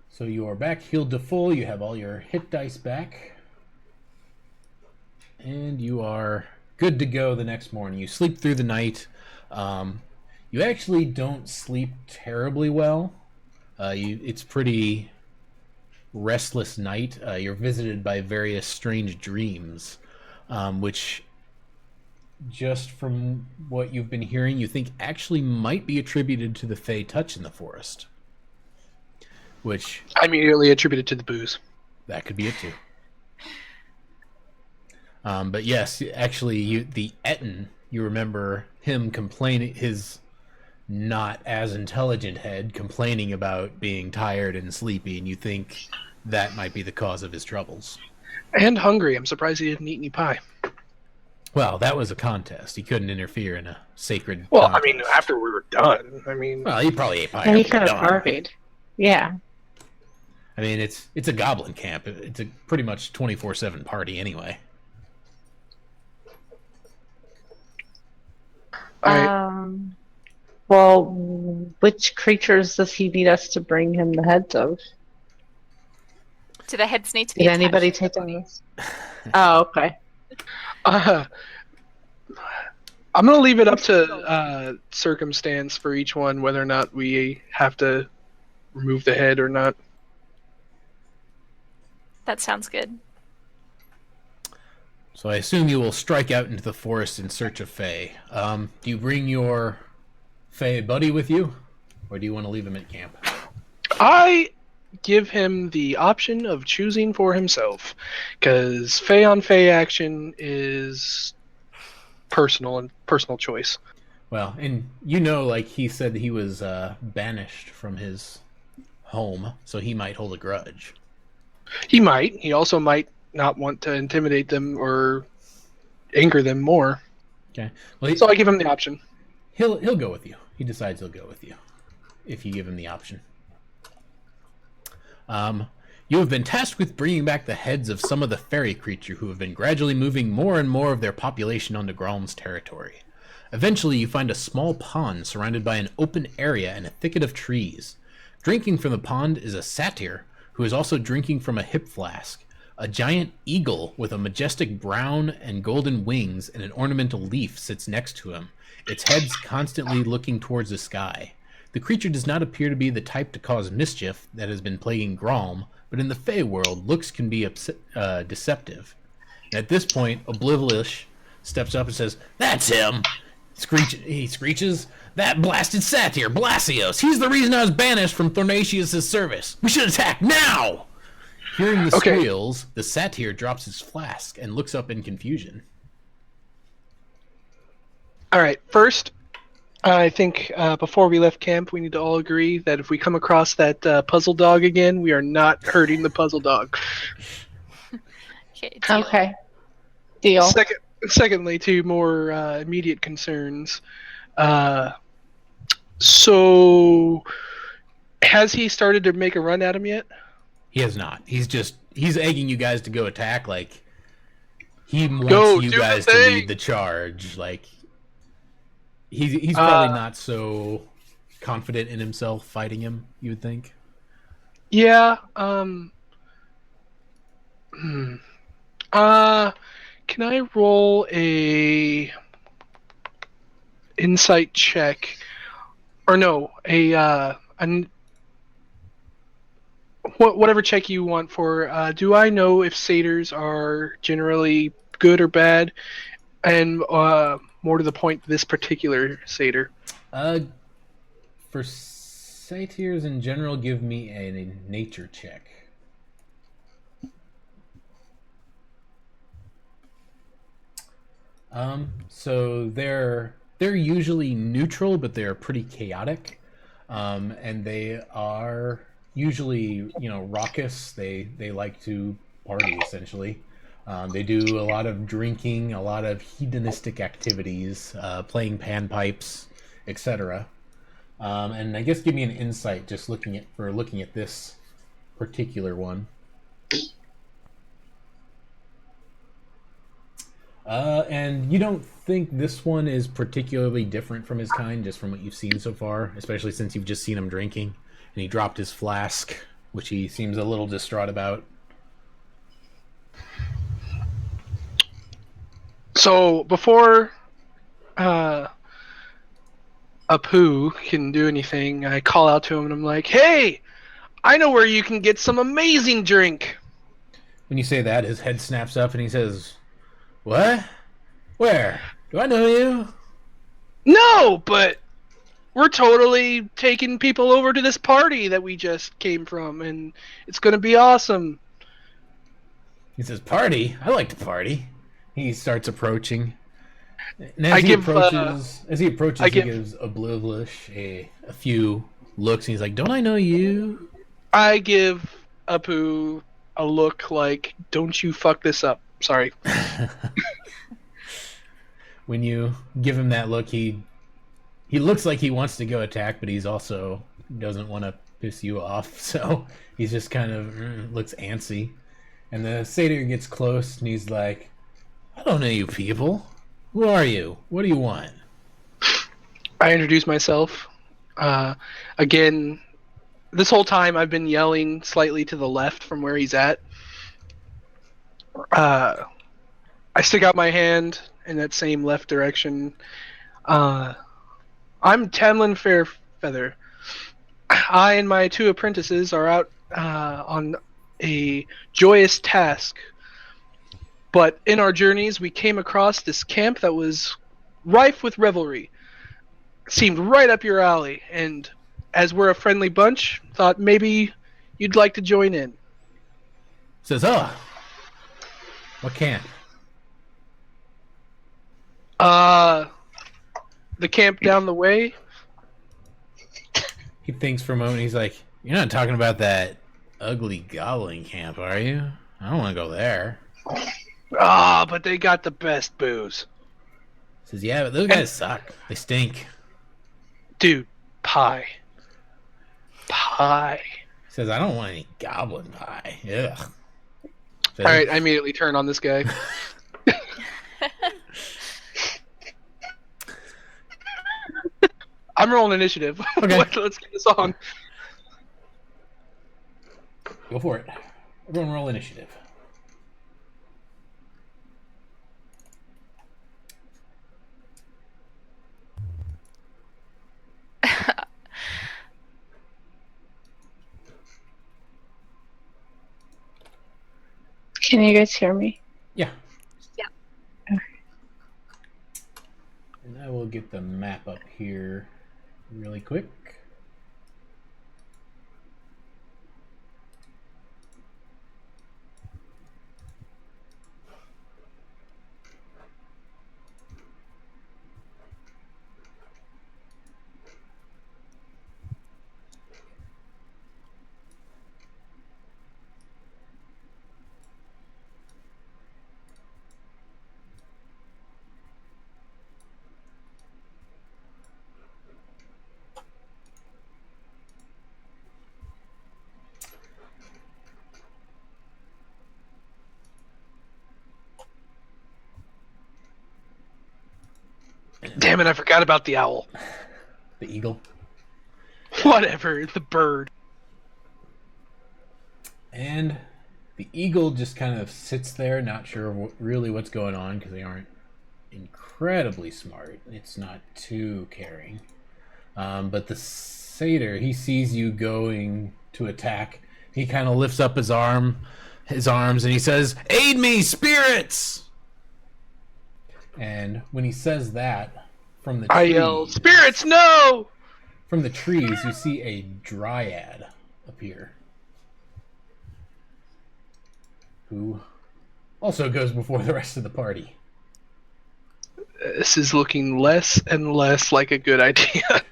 So you are back healed to full. You have all your hit dice back. And you are good to go the next morning. You sleep through the night. You actually don't sleep terribly well. It's pretty restless night. You're visited by various strange dreams, which, just from what you've been hearing, you think actually might be attributed to the Fey touch in the forest. Which I immediately attributed to the booze. That could be it too. But yes, actually, the Ettin, you remember him complaining, his not as intelligent head complaining about being tired and sleepy, and you think that might be the cause of his troubles. And hungry. I'm surprised he didn't eat any pie. Well, that was a contest. He couldn't interfere in a sacred contest. I mean, after we were done. Well, he probably ate pie. And he could have partied. Yeah. I mean, it's a goblin camp. It's a pretty much 24/7 party anyway. All right. Well, which creatures does he need us to bring him the heads of? Do the heads need to be Did anybody take any? Oh, okay. I'm going to leave it up to circumstance for each one, whether or not we have to remove the head or not. That sounds good. So I assume you will strike out into the forest in search of Fae. Do you bring your Fae buddy with you, or do you want to leave him at camp? I give him the option of choosing for himself, because Fae on Fae action is personal choice. Well, and you know, like he said he was banished from his home, so he might hold a grudge. He might. He also might not want to intimidate them or anger them more. Okay. Well, So I give him the option. he'll go with you. He decides he'll go with you if you give him the option. You have been tasked with bringing back the heads of some of the fairy creature who have been gradually moving more and more of their population onto Grom's territory. Eventually, you find a small pond surrounded by an open area and a thicket of trees. Drinking from the pond is a satyr who is also drinking from a hip flask. A giant eagle with a majestic brown and golden wings and an ornamental leaf sits next to him, its head constantly looking towards the sky. The creature does not appear to be the type to cause mischief that has been plaguing Grom, but in the Fey world, looks can be deceptive. And at this point, Oblivious steps up and says, "That's him!" He screeches, "That blasted satyr, Blasios! He's the reason I was banished from Thornatius' service! We should attack now!" Hearing the squeals, the satyr drops his flask and looks up in confusion. All right. First, I think before we left camp, we need to all agree that if we come across that puzzle dog again, we are not hurting the puzzle dog. Okay. Deal. Okay. Deal. Secondly, to more immediate concerns. So, has he started to make a run at him yet? He has not. He's egging you guys to go attack. Like, he wants you guys to lead the charge. Like, he's probably not so confident in himself fighting him, you would think. Yeah. Can I roll a insight check? Or no, whatever check you want for. Do I know if satyrs are generally good or bad? And more to the point, this particular satyr. For satyrs in general, give me a nature check. So they're usually neutral, but they're pretty chaotic, and they are usually raucous. They like to party essentially. They do a lot of drinking, a lot of hedonistic activities, playing panpipes, etc. And I guess give me an insight just looking at this particular one. And you don't think this one is particularly different from his kind, just from what you've seen so far, especially since you've just seen him drinking, and he dropped his flask, which he seems a little distraught about. So before Apu can do anything, I call out to him and I'm like, "Hey, I know where you can get some amazing drink." When you say that, his head snaps up and he says, "What? Where? Do I know you?" No, but we're totally taking people over to this party that we just came from, and it's going to be awesome. He says, "Party? I like to party." He starts approaching. And as he approaches, he gives Oblivious a few looks, and he's like, "Don't I know you?" I give Apu a look like, "Don't you fuck this up." Sorry. When you give him that look, he looks like he wants to go attack, but he's also doesn't want to piss you off, so he's just kind of looks antsy. And the satyr gets close, and he's like, "I don't know you people. Who are you? What do you want?" I introduce myself. Again, this whole time I've been yelling slightly to the left from where he's at. I stick out my hand in that same left direction. I'm Tamilin Fairfeather. I and my two apprentices are out on a joyous task. But in our journeys, we came across this camp that was rife with revelry. Seemed right up your alley, and as we're a friendly bunch, thought maybe you'd like to join in. Says, "Oh, what camp?" the camp down the way. He thinks for a moment. He's like, "You're not talking about that ugly goblin camp, are you? I don't want to go there." Ah, but they got the best booze. Says, "Yeah, but those guys suck. They stink." Dude, pie. Says, "I don't want any goblin pie." Ugh. Says, All right, I immediately turn on this guy. I'm rolling initiative. Okay. Let's get this on. Go for it. Everyone roll initiative. Can you guys hear me? Yeah. Yeah. Okay. And I will get the map up here really quick. Damn it, I forgot about the owl. The eagle. Whatever, the bird. And the eagle just kind of sits there, not sure really what's going on because they aren't incredibly smart. It's not too caring. But the satyr, he sees you going to attack. He kind of lifts up his arms, and he says, "Aid me, spirits!" And when he says that, from the I trees, yell, "Spirits, no!" From the trees, you see a dryad appear, who also goes before the rest of the party. This is looking less and less like a good idea.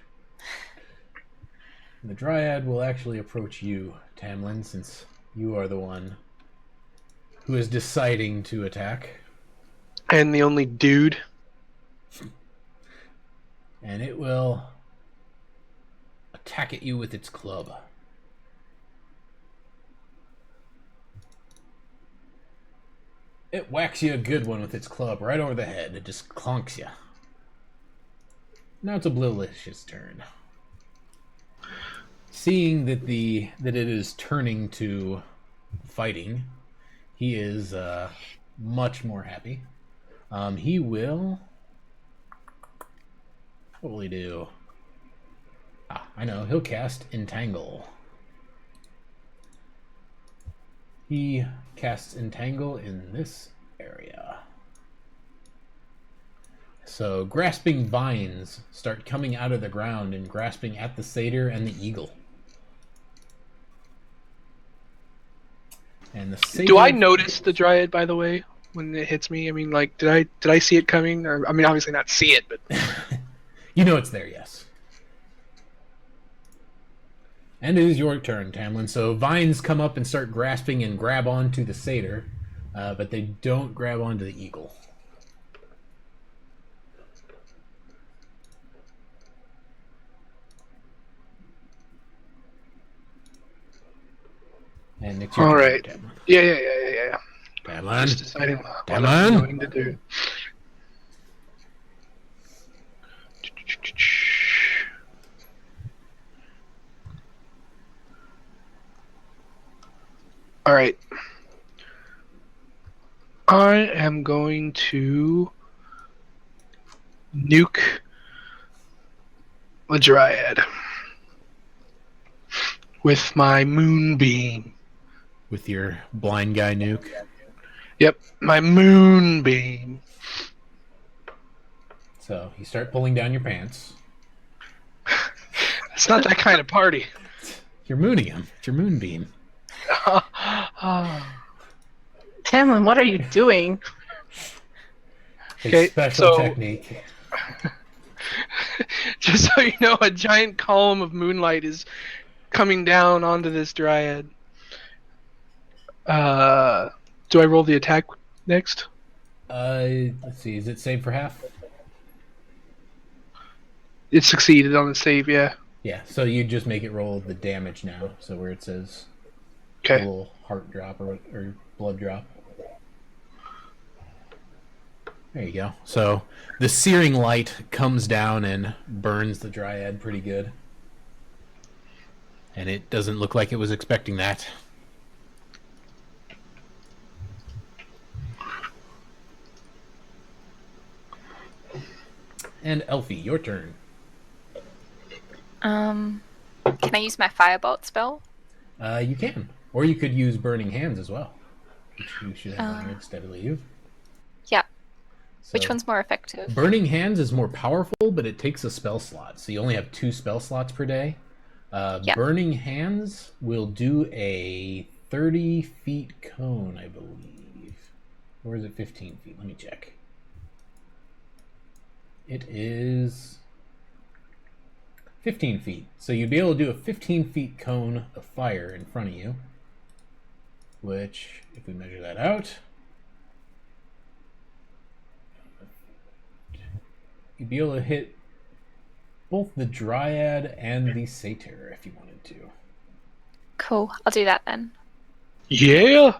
The dryad will actually approach you, Tamilin, since you are the one who is deciding to attack. And the only dude. And it will attack at you with its club. It whacks you a good one with its club right over the head. It just clunks you. Now it's a Blilish's turn. Seeing that it is turning to fighting, he is much more happy. He will... What will he do? I know. He'll cast Entangle. He casts Entangle in this area. So grasping vines start coming out of the ground and grasping at the satyr and the eagle. And the satyr... Do I notice the dryad, by the way, when it hits me? I mean, like, did I see it coming? Or I mean, obviously not see it, but You know it's there, yes. And it is your turn, Tamilin. So vines come up and start grasping and grab onto the satyr, but they don't grab onto the eagle. And it's your all turn, right. Tamilin. Yeah. Tamilin. Just deciding what Tamilin. I'm going to do. All right. I am going to nuke the dryad with my moonbeam. With your blind guy nuke. Yep, my moonbeam. So you start pulling down your pants. It's not that kind of party. You're mooning him. It's your moonbeam. Tamlin, what are you doing? A Okay, special so- technique. Just so you know, a giant column of moonlight is coming down onto this dryad. Do I roll the attack next? Let's see. Is it save for half? It succeeded on the save, yeah. Yeah. So you just make it roll the damage now. So where it says a Okay. little heart drop or blood drop. There you go. So the searing light comes down and burns the dryad pretty good. And it doesn't look like it was expecting that. And Elphie, your turn. Can I use my firebolt spell? You can. Or you could use Burning Hands as well. Which you should have on your steadily leave. Yeah. So, Which one's more effective? Burning Hands is more powerful, but it takes a spell slot. So you only have 2 spell slots per day. Yeah. Burning Hands will do a 30 feet cone, I believe. Or is it 15 feet? Let me check. It is 15 feet. So you'd be able to do a 15 feet cone of fire in front of you. Which, if we measure that out, you'd be able to hit both the Dryad and the Satyr if you wanted to. Cool. I'll do that then. Yeah!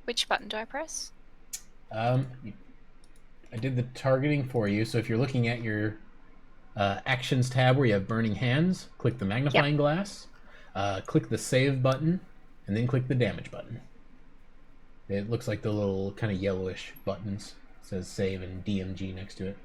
Which button do I press? I did the targeting for you, so if you're looking at your Actions tab where you have Burning Hands, click the magnifying glass, click the Save button, and then click the Damage button. It looks like the little kind of yellowish buttons. It says Save and DMG next to it.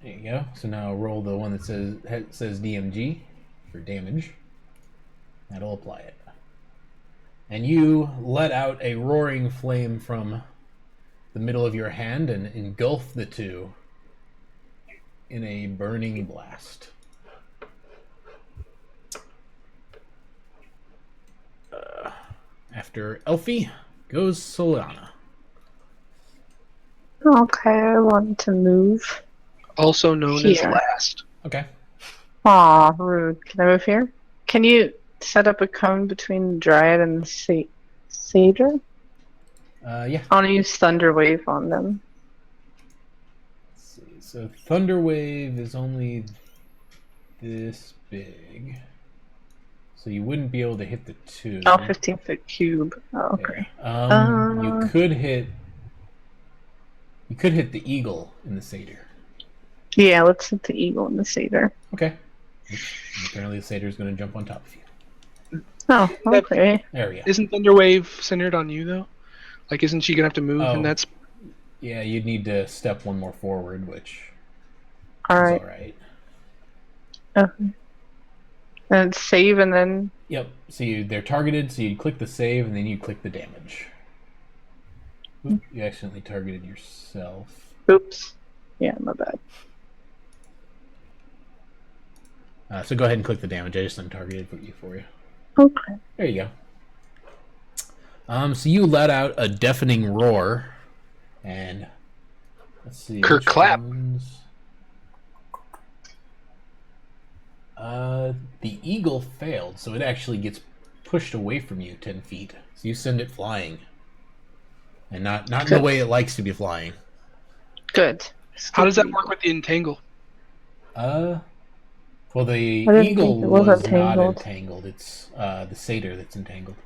There you go. So now roll the one that says DMG for damage. That'll apply it. And you let out a roaring flame from the middle of your hand and engulf the two in a burning blast. After Elphie goes Solana. Okay, I want to move. Also known as Here. last. Okay. Aw, rude. Can I move here? Can you set up a cone between Dryad and the Satyr? Yeah. I want to use Thunder Wave on them. Let's see. So Thunder Wave is only this big. So you wouldn't be able to hit the 2. Oh, 15-foot cube. Oh, okay. Yeah. You could hit the eagle in the Satyr. Yeah, let's hit the eagle and the Satyr. Okay. Apparently the Satyr is going to jump on top of you. Oh, okay. There we go. Isn't Thunderwave centered on you, though? Like, isn't she going to have to move? Oh. And that's... Yeah, you'd need to step one more forward, which Alright. is alright. Okay. And save and then... Yep. So they're targeted, so you'd click the save, and then you click the damage. Oop, you accidentally targeted yourself. Oops. Yeah, my bad. So go ahead and click the damage. I just untargeted for you. Okay. There you go. So you let out a deafening roar, and let's see. Kirk which clap. ones- The eagle failed, so it actually gets pushed away from you 10 feet. So you send it flying, and not in the way it likes to be flying. Good. How does that work with the entangle? Well, the I didn't eagle think it was was not entangled. entangled. It's the satyr that's entangled.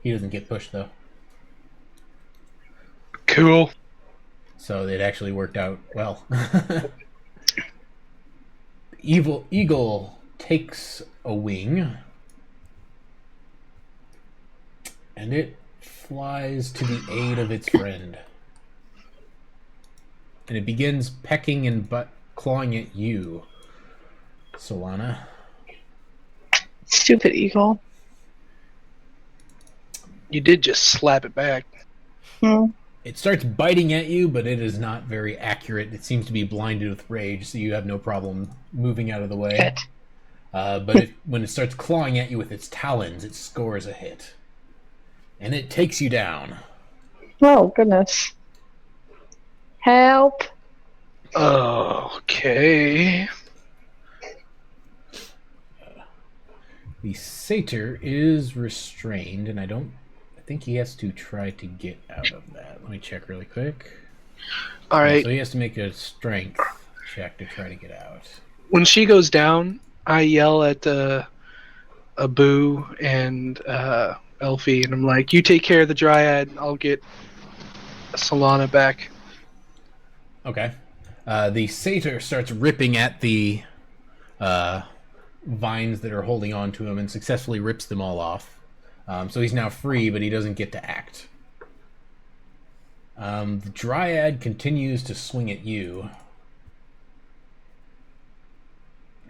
He doesn't get pushed though. Cool. So it actually worked out well. Evil eagle takes a wing, and it flies to the aid of its friend, and it begins pecking and clawing at you, Solana. Stupid eagle. You did just slap it back. Hmm. It starts biting at you, but it is not very accurate. It seems to be blinded with rage, so you have no problem moving out of the way. Good. But when it starts clawing at you with its talons, it scores a hit. And it takes you down. Oh, goodness. Help. Okay. The satyr is restrained, and I think he has to try to get out of that. Let me check really quick. All right. So he has to make a strength check to try to get out. When she goes down, I yell at Abu and Elphie, and I'm like, "You take care of the dryad. I'll get Solana back." Okay. The satyr starts ripping at the vines that are holding on to him and successfully rips them all off. So he's now free, but he doesn't get to act. The dryad continues to swing at you.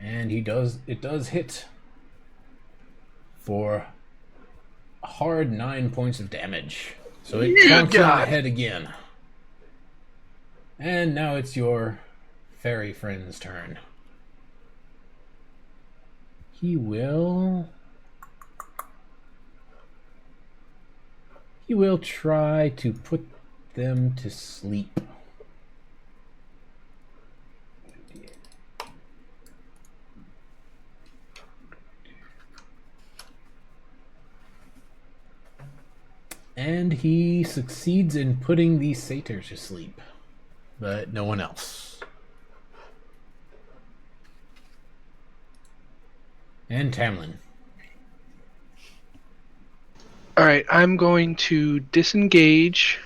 And it does hit for a hard 9 points of damage. So it bonks you on the head again. And now it's your fairy friend's turn. He will try to put them to sleep. And he succeeds in putting the satyr to sleep, but no one else. And Tamilin. All right, I'm going to disengage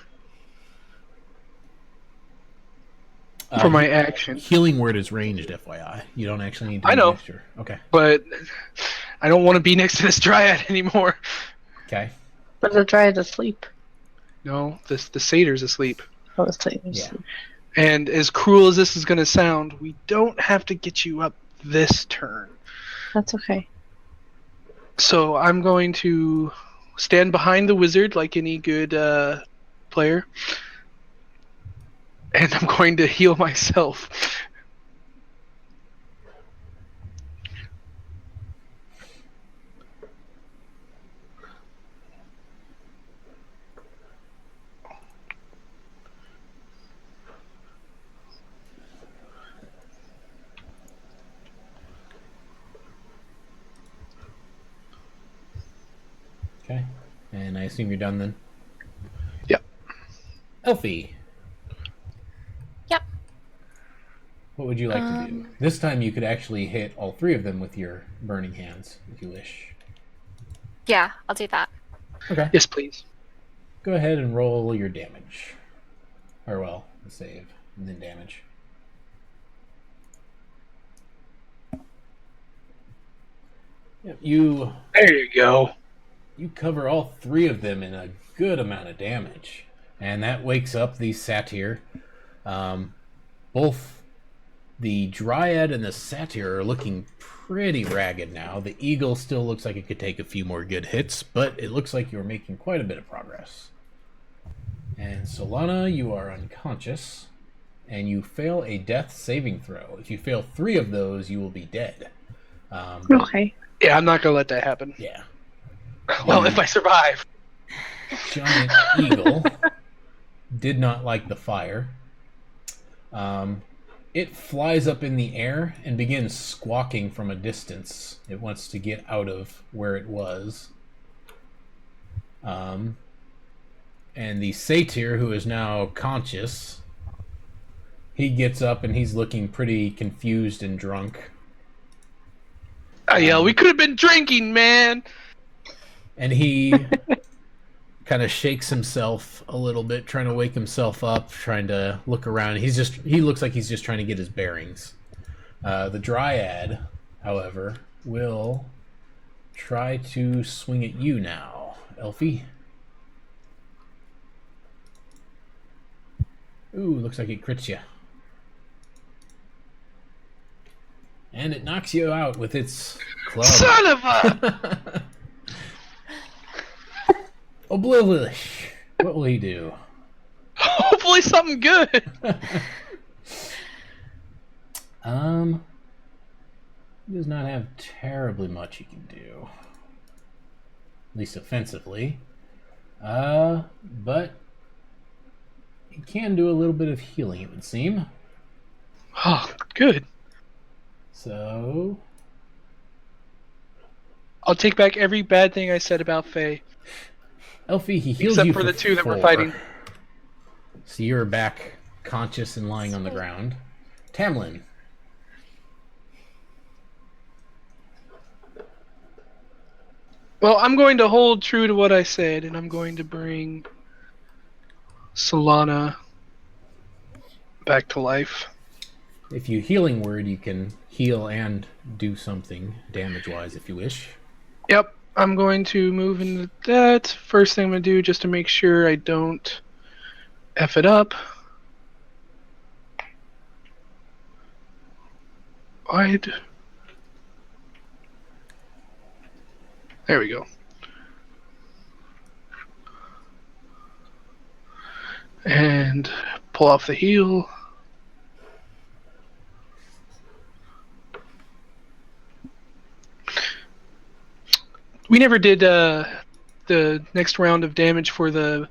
for my action. Healing word is ranged, FYI. You don't actually need to I do know. gesture. Okay. But I don't want to be next to this dryad anymore. Okay. But the dryad asleep. No, the satyr's asleep. Oh, it's like, Yeah. And as cruel as this is going to sound, we don't have to get you up this turn. That's okay. So I'm going to stand behind the wizard like any good player. And I'm going to heal myself. Okay. And I assume you're done then? Yep. Elphie. Yep. What would you like to do? This time you could actually hit all three of them with your burning hands, if you wish. Yeah, I'll do that. Okay. Yes, please. Go ahead and roll your damage. Or, well, the save, and then damage. Yep, There you go. you cover all three of them in a good amount of damage. And that wakes up the satyr. Both the dryad and the satyr are looking pretty ragged now. The eagle still looks like it could take a few more good hits, but it looks like you're making quite a bit of progress. And Solana, you are unconscious, and you fail a death saving throw. If you fail 3 of those, you will be dead. Okay. Yeah, I'm not going to let that happen. Yeah. Well, if I survive. Giant eagle did not like the fire. It flies up in the air and begins squawking from a distance. It wants to get out of where it was. And the satyr, who is now conscious, he gets up and he's looking pretty confused and drunk. I yell, we could have been drinking, man! And he kind of shakes himself a little bit, trying to wake himself up, trying to look around. He looks like he's just trying to get his bearings. The dryad, however, will try to swing at you now. Elphie? Ooh, looks like it crits you. And it knocks you out with its club. Son of a... Oblivious. What will he do? Hopefully something good. He does not have terribly much he can do. At least offensively. But he can do a little bit of healing, it would seem. Oh, good. So... I'll take back every bad thing I said about Faye. Elphie, he heals Except you for the two that we're 4. fighting. So you're back conscious and lying on the ground. Tamilin. Well, I'm going to hold true to what I said, and I'm going to bring Solana back to life. If you healing word, you can heal and do something damage-wise if you wish. Yep, I'm going to move into that. First thing I'm going to do, just to make sure I don't F it up. Wide. There we go. And pull off the heal. We never did the next round of damage for the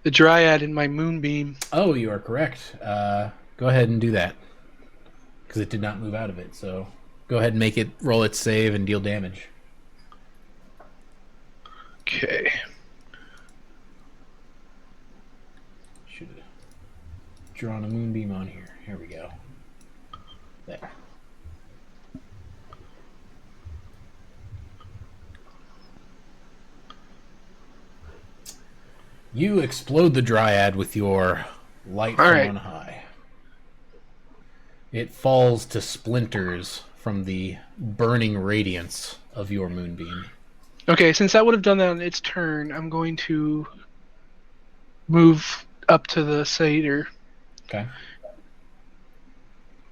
Dryad in my Moonbeam. Oh, you are correct. Go ahead and do that. Because it did not move out of it, so go ahead and make it roll its save and deal damage. Okay. Should have drawn a moonbeam on here. Here we go. There. You explode the Dryad with your light from on high. It falls to splinters from the burning radiance of your moonbeam. Okay, since that would have done that on its turn, I'm going to move up to the Satyr. Okay.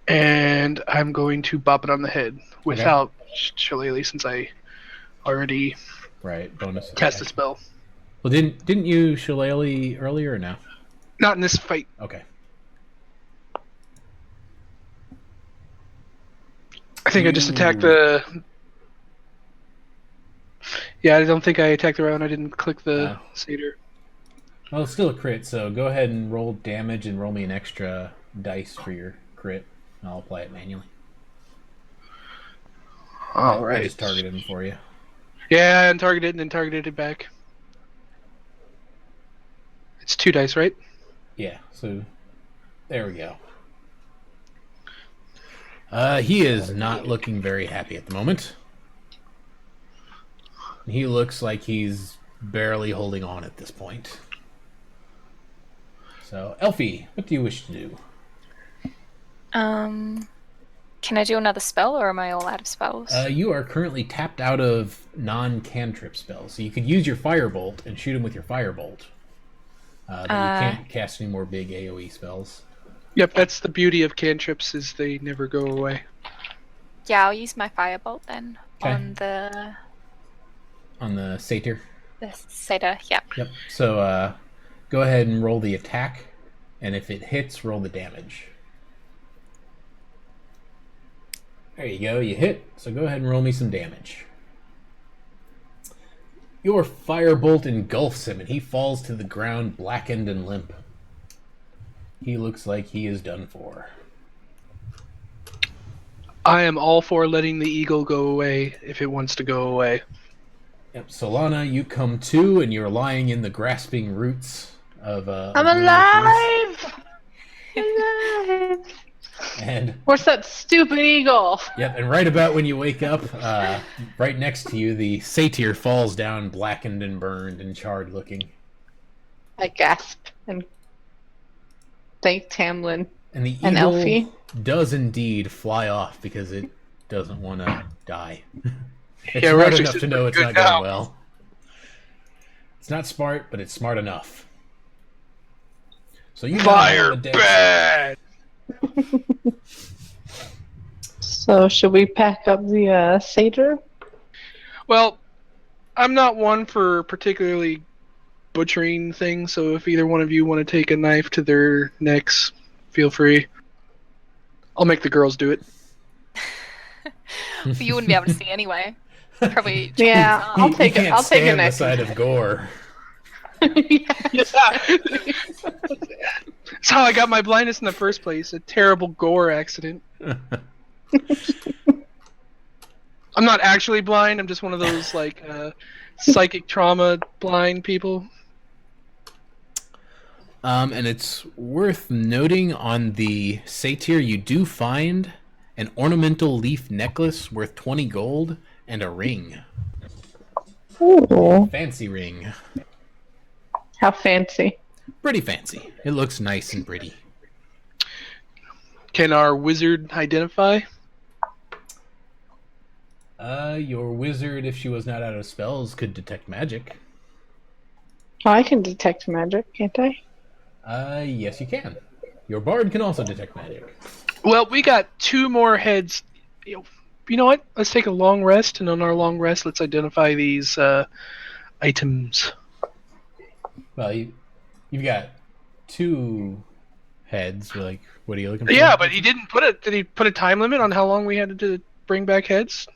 And I'm going to bop it on the head without Shillelagh, since I already bonus cast a spell. Well, didn't you Shillelagh earlier or no? Not in this fight. Okay. I think I just attacked the... Yeah, I don't think I attacked the round. I didn't click the Satyr. Well, it's still a crit, so go ahead and roll damage and roll me an extra dice for your crit, and I'll apply it manually. All right. I just targeted him for you. Yeah, and targeted and then targeted it back. It's 2 dice, right? Yeah, so there we go. He is not looking very happy at the moment. He looks like he's barely holding on at this point. So, Elphie, what do you wish to do? Can I do another spell, or am I all out of spells? You are currently tapped out of non-cantrip spells, so you could use your Firebolt and shoot him with your Firebolt. But you can't cast any more big AoE spells. Yep, that's the beauty of cantrips, is they never go away. Yeah, I'll use my firebolt then Okay. On the Satyr. the Satyr. Yeah. Yep. So go ahead and roll the attack, and if it hits, roll the damage. There you go, you hit. So go ahead and roll me some damage. Your firebolt engulfs him, and he falls to the ground, blackened and limp. He looks like he is done for. I am all for letting the eagle go away if it wants to go away. Yep, Solana, you come to, and you're lying in the grasping roots of I'm alive! Alive! And where's that stupid eagle? yep, and right about when you wake up, right next to you, the satyr falls down, blackened and burned and charred looking. I gasp and thank Tamilin And the and eagle Elphie. does indeed fly off because it doesn't want to die. It's Yeah, we're smart actually enough to sitting know it's pretty not good going now. well. It's not smart, but it's smart enough. So you now Fire have a dead bad! So should we pack up the satyr? Well, I'm not one for particularly butchering things, so if either one of you want to take a knife to their necks, feel free. I'll make the girls do it. But you wouldn't be able to see anyway. Probably. Yeah, I'll He take it. can't I'll take stand it the next. sight of gore. That's how I got my blindness in the first place. A terrible gore accident. I'm not actually blind. I'm just one of those like psychic trauma blind people. And it's worth noting on the satyr, you do find an ornamental leaf necklace worth 20 gold and a ring. Ooh, Fancy ring. how fancy. Pretty fancy. It looks nice and pretty. Can our wizard identify? Your wizard, if she was not out of spells, could detect magic. Oh, I can detect magic, can't I? Yes, you can. Your bard can also detect magic. Well, we got 2 more heads. You know what? Let's take a long rest, and on our long rest, let's identify these items. Well, you've got 2 heads. Like, what are you looking for? Yeah, but he didn't put it. Did he put a time limit on how long we had to bring back heads?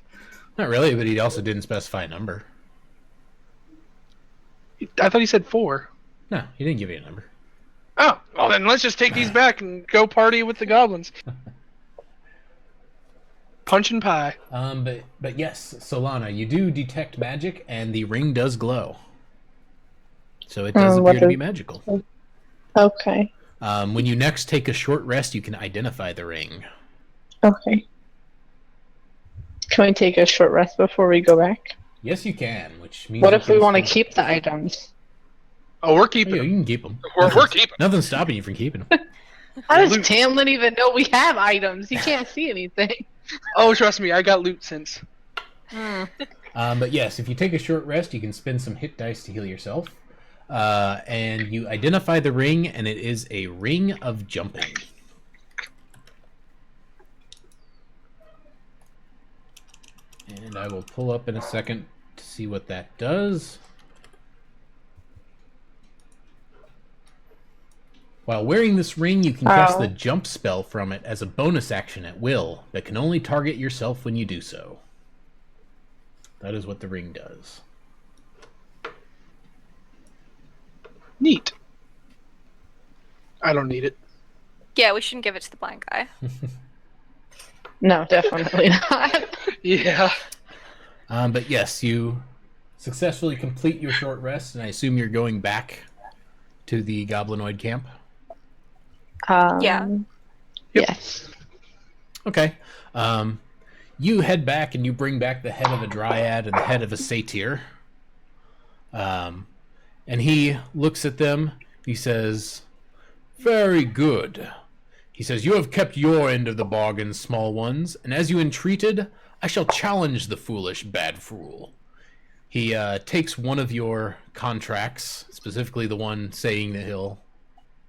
Not really, but he also didn't specify a number. I thought he said 4. No, he didn't give you a number. Oh, well then let's just take these back and go party with the goblins. Punch and pie. But yes, Solana, you do detect magic, and the ring does glow. So it does appear to be magical. Okay. When you next take a short rest, you can identify the ring. Okay. Can we take a short rest before we go back? Yes, you can, which means... What you if we can want to spend- keep the items? Oh, we're keeping Oh, yeah, them. you can keep them. We're keeping. Nothing's stopping you from keeping them. How does Loot. Tamlin even know we have items? He can't see anything. Oh, trust me, I got loot sense. But yes, if you take a short rest, you can spend some hit dice to heal yourself. And you identify the ring, and it is a ring of jumping. And I will pull up in a second to see what that does. While wearing this ring, you can cast the jump spell from it as a bonus action at will, but can only target yourself when you do so. That is what the ring does. Neat. I don't need it. Yeah, we shouldn't give it to the blind guy. No, definitely not. Yeah. But yes, you successfully complete your short rest, and I assume you're going back to the goblinoid camp. Yeah. Yep. Yes. Okay. You head back and you bring back the head of a dryad and the head of a satyr. And he looks at them. He says, "Very good." He says, "You have kept your end of the bargain, small ones, and as you entreated, I shall challenge the foolish bad fool." He takes one of your contracts, specifically the one saying that he'll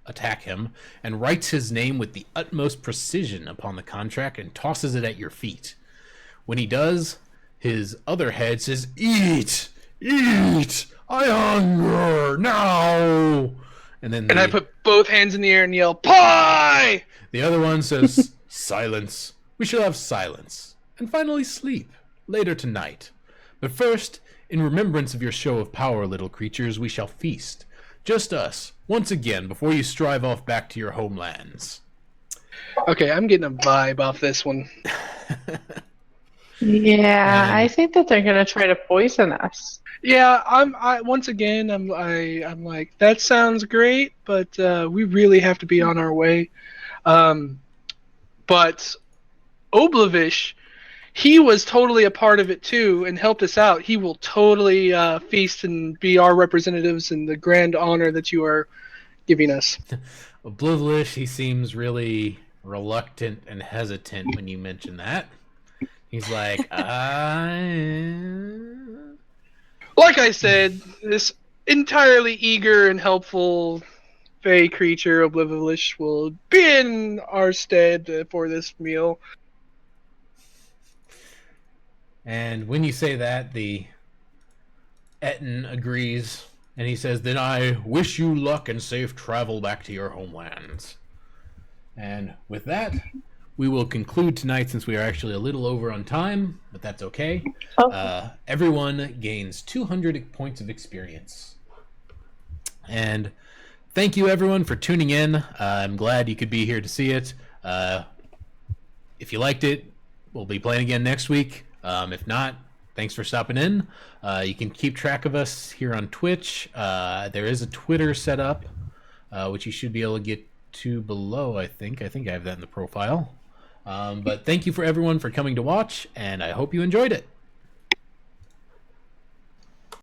attack him, and writes his name with the utmost precision upon the contract and tosses it at your feet. When he does, his other head says, "Eat! Eat! I hunger now!" And I put both hands in the air and yell, "Pie!" the other one says, "Silence. We shall have silence. And finally sleep, later tonight. But first, in remembrance of your show of power, little creatures, we shall feast. Just us, once again, before you strive off back to your homelands." Okay, I'm getting a vibe off this one. Yeah, And- I think that they're gonna try to poison us. Yeah, I'm like, that sounds great, but we really have to be on our way. But Oblivish, he was totally a part of it too and helped us out. He will totally feast and be our representatives in the grand honor that you are giving us. Oblivious, he seems really reluctant and hesitant when you mention that. He's like, Like I said, this entirely eager and helpful fey creature, Oblivious, will be in our stead for this meal. And when you say that, the Ettin agrees, and he says, "Then I wish you luck and safe travel back to your homelands." And with that, we will conclude tonight since we are actually a little over on time, but that's okay. Everyone gains 200 points of experience. And thank you, everyone, for tuning in. I'm glad you could be here to see it. If you liked it, we'll be playing again next week. If not, thanks for stopping in. You can keep track of us here on Twitch. There is a Twitter set up, which you should be able to get to below, I think. I have that in the profile. But thank you for everyone for coming to watch, and I hope you enjoyed it.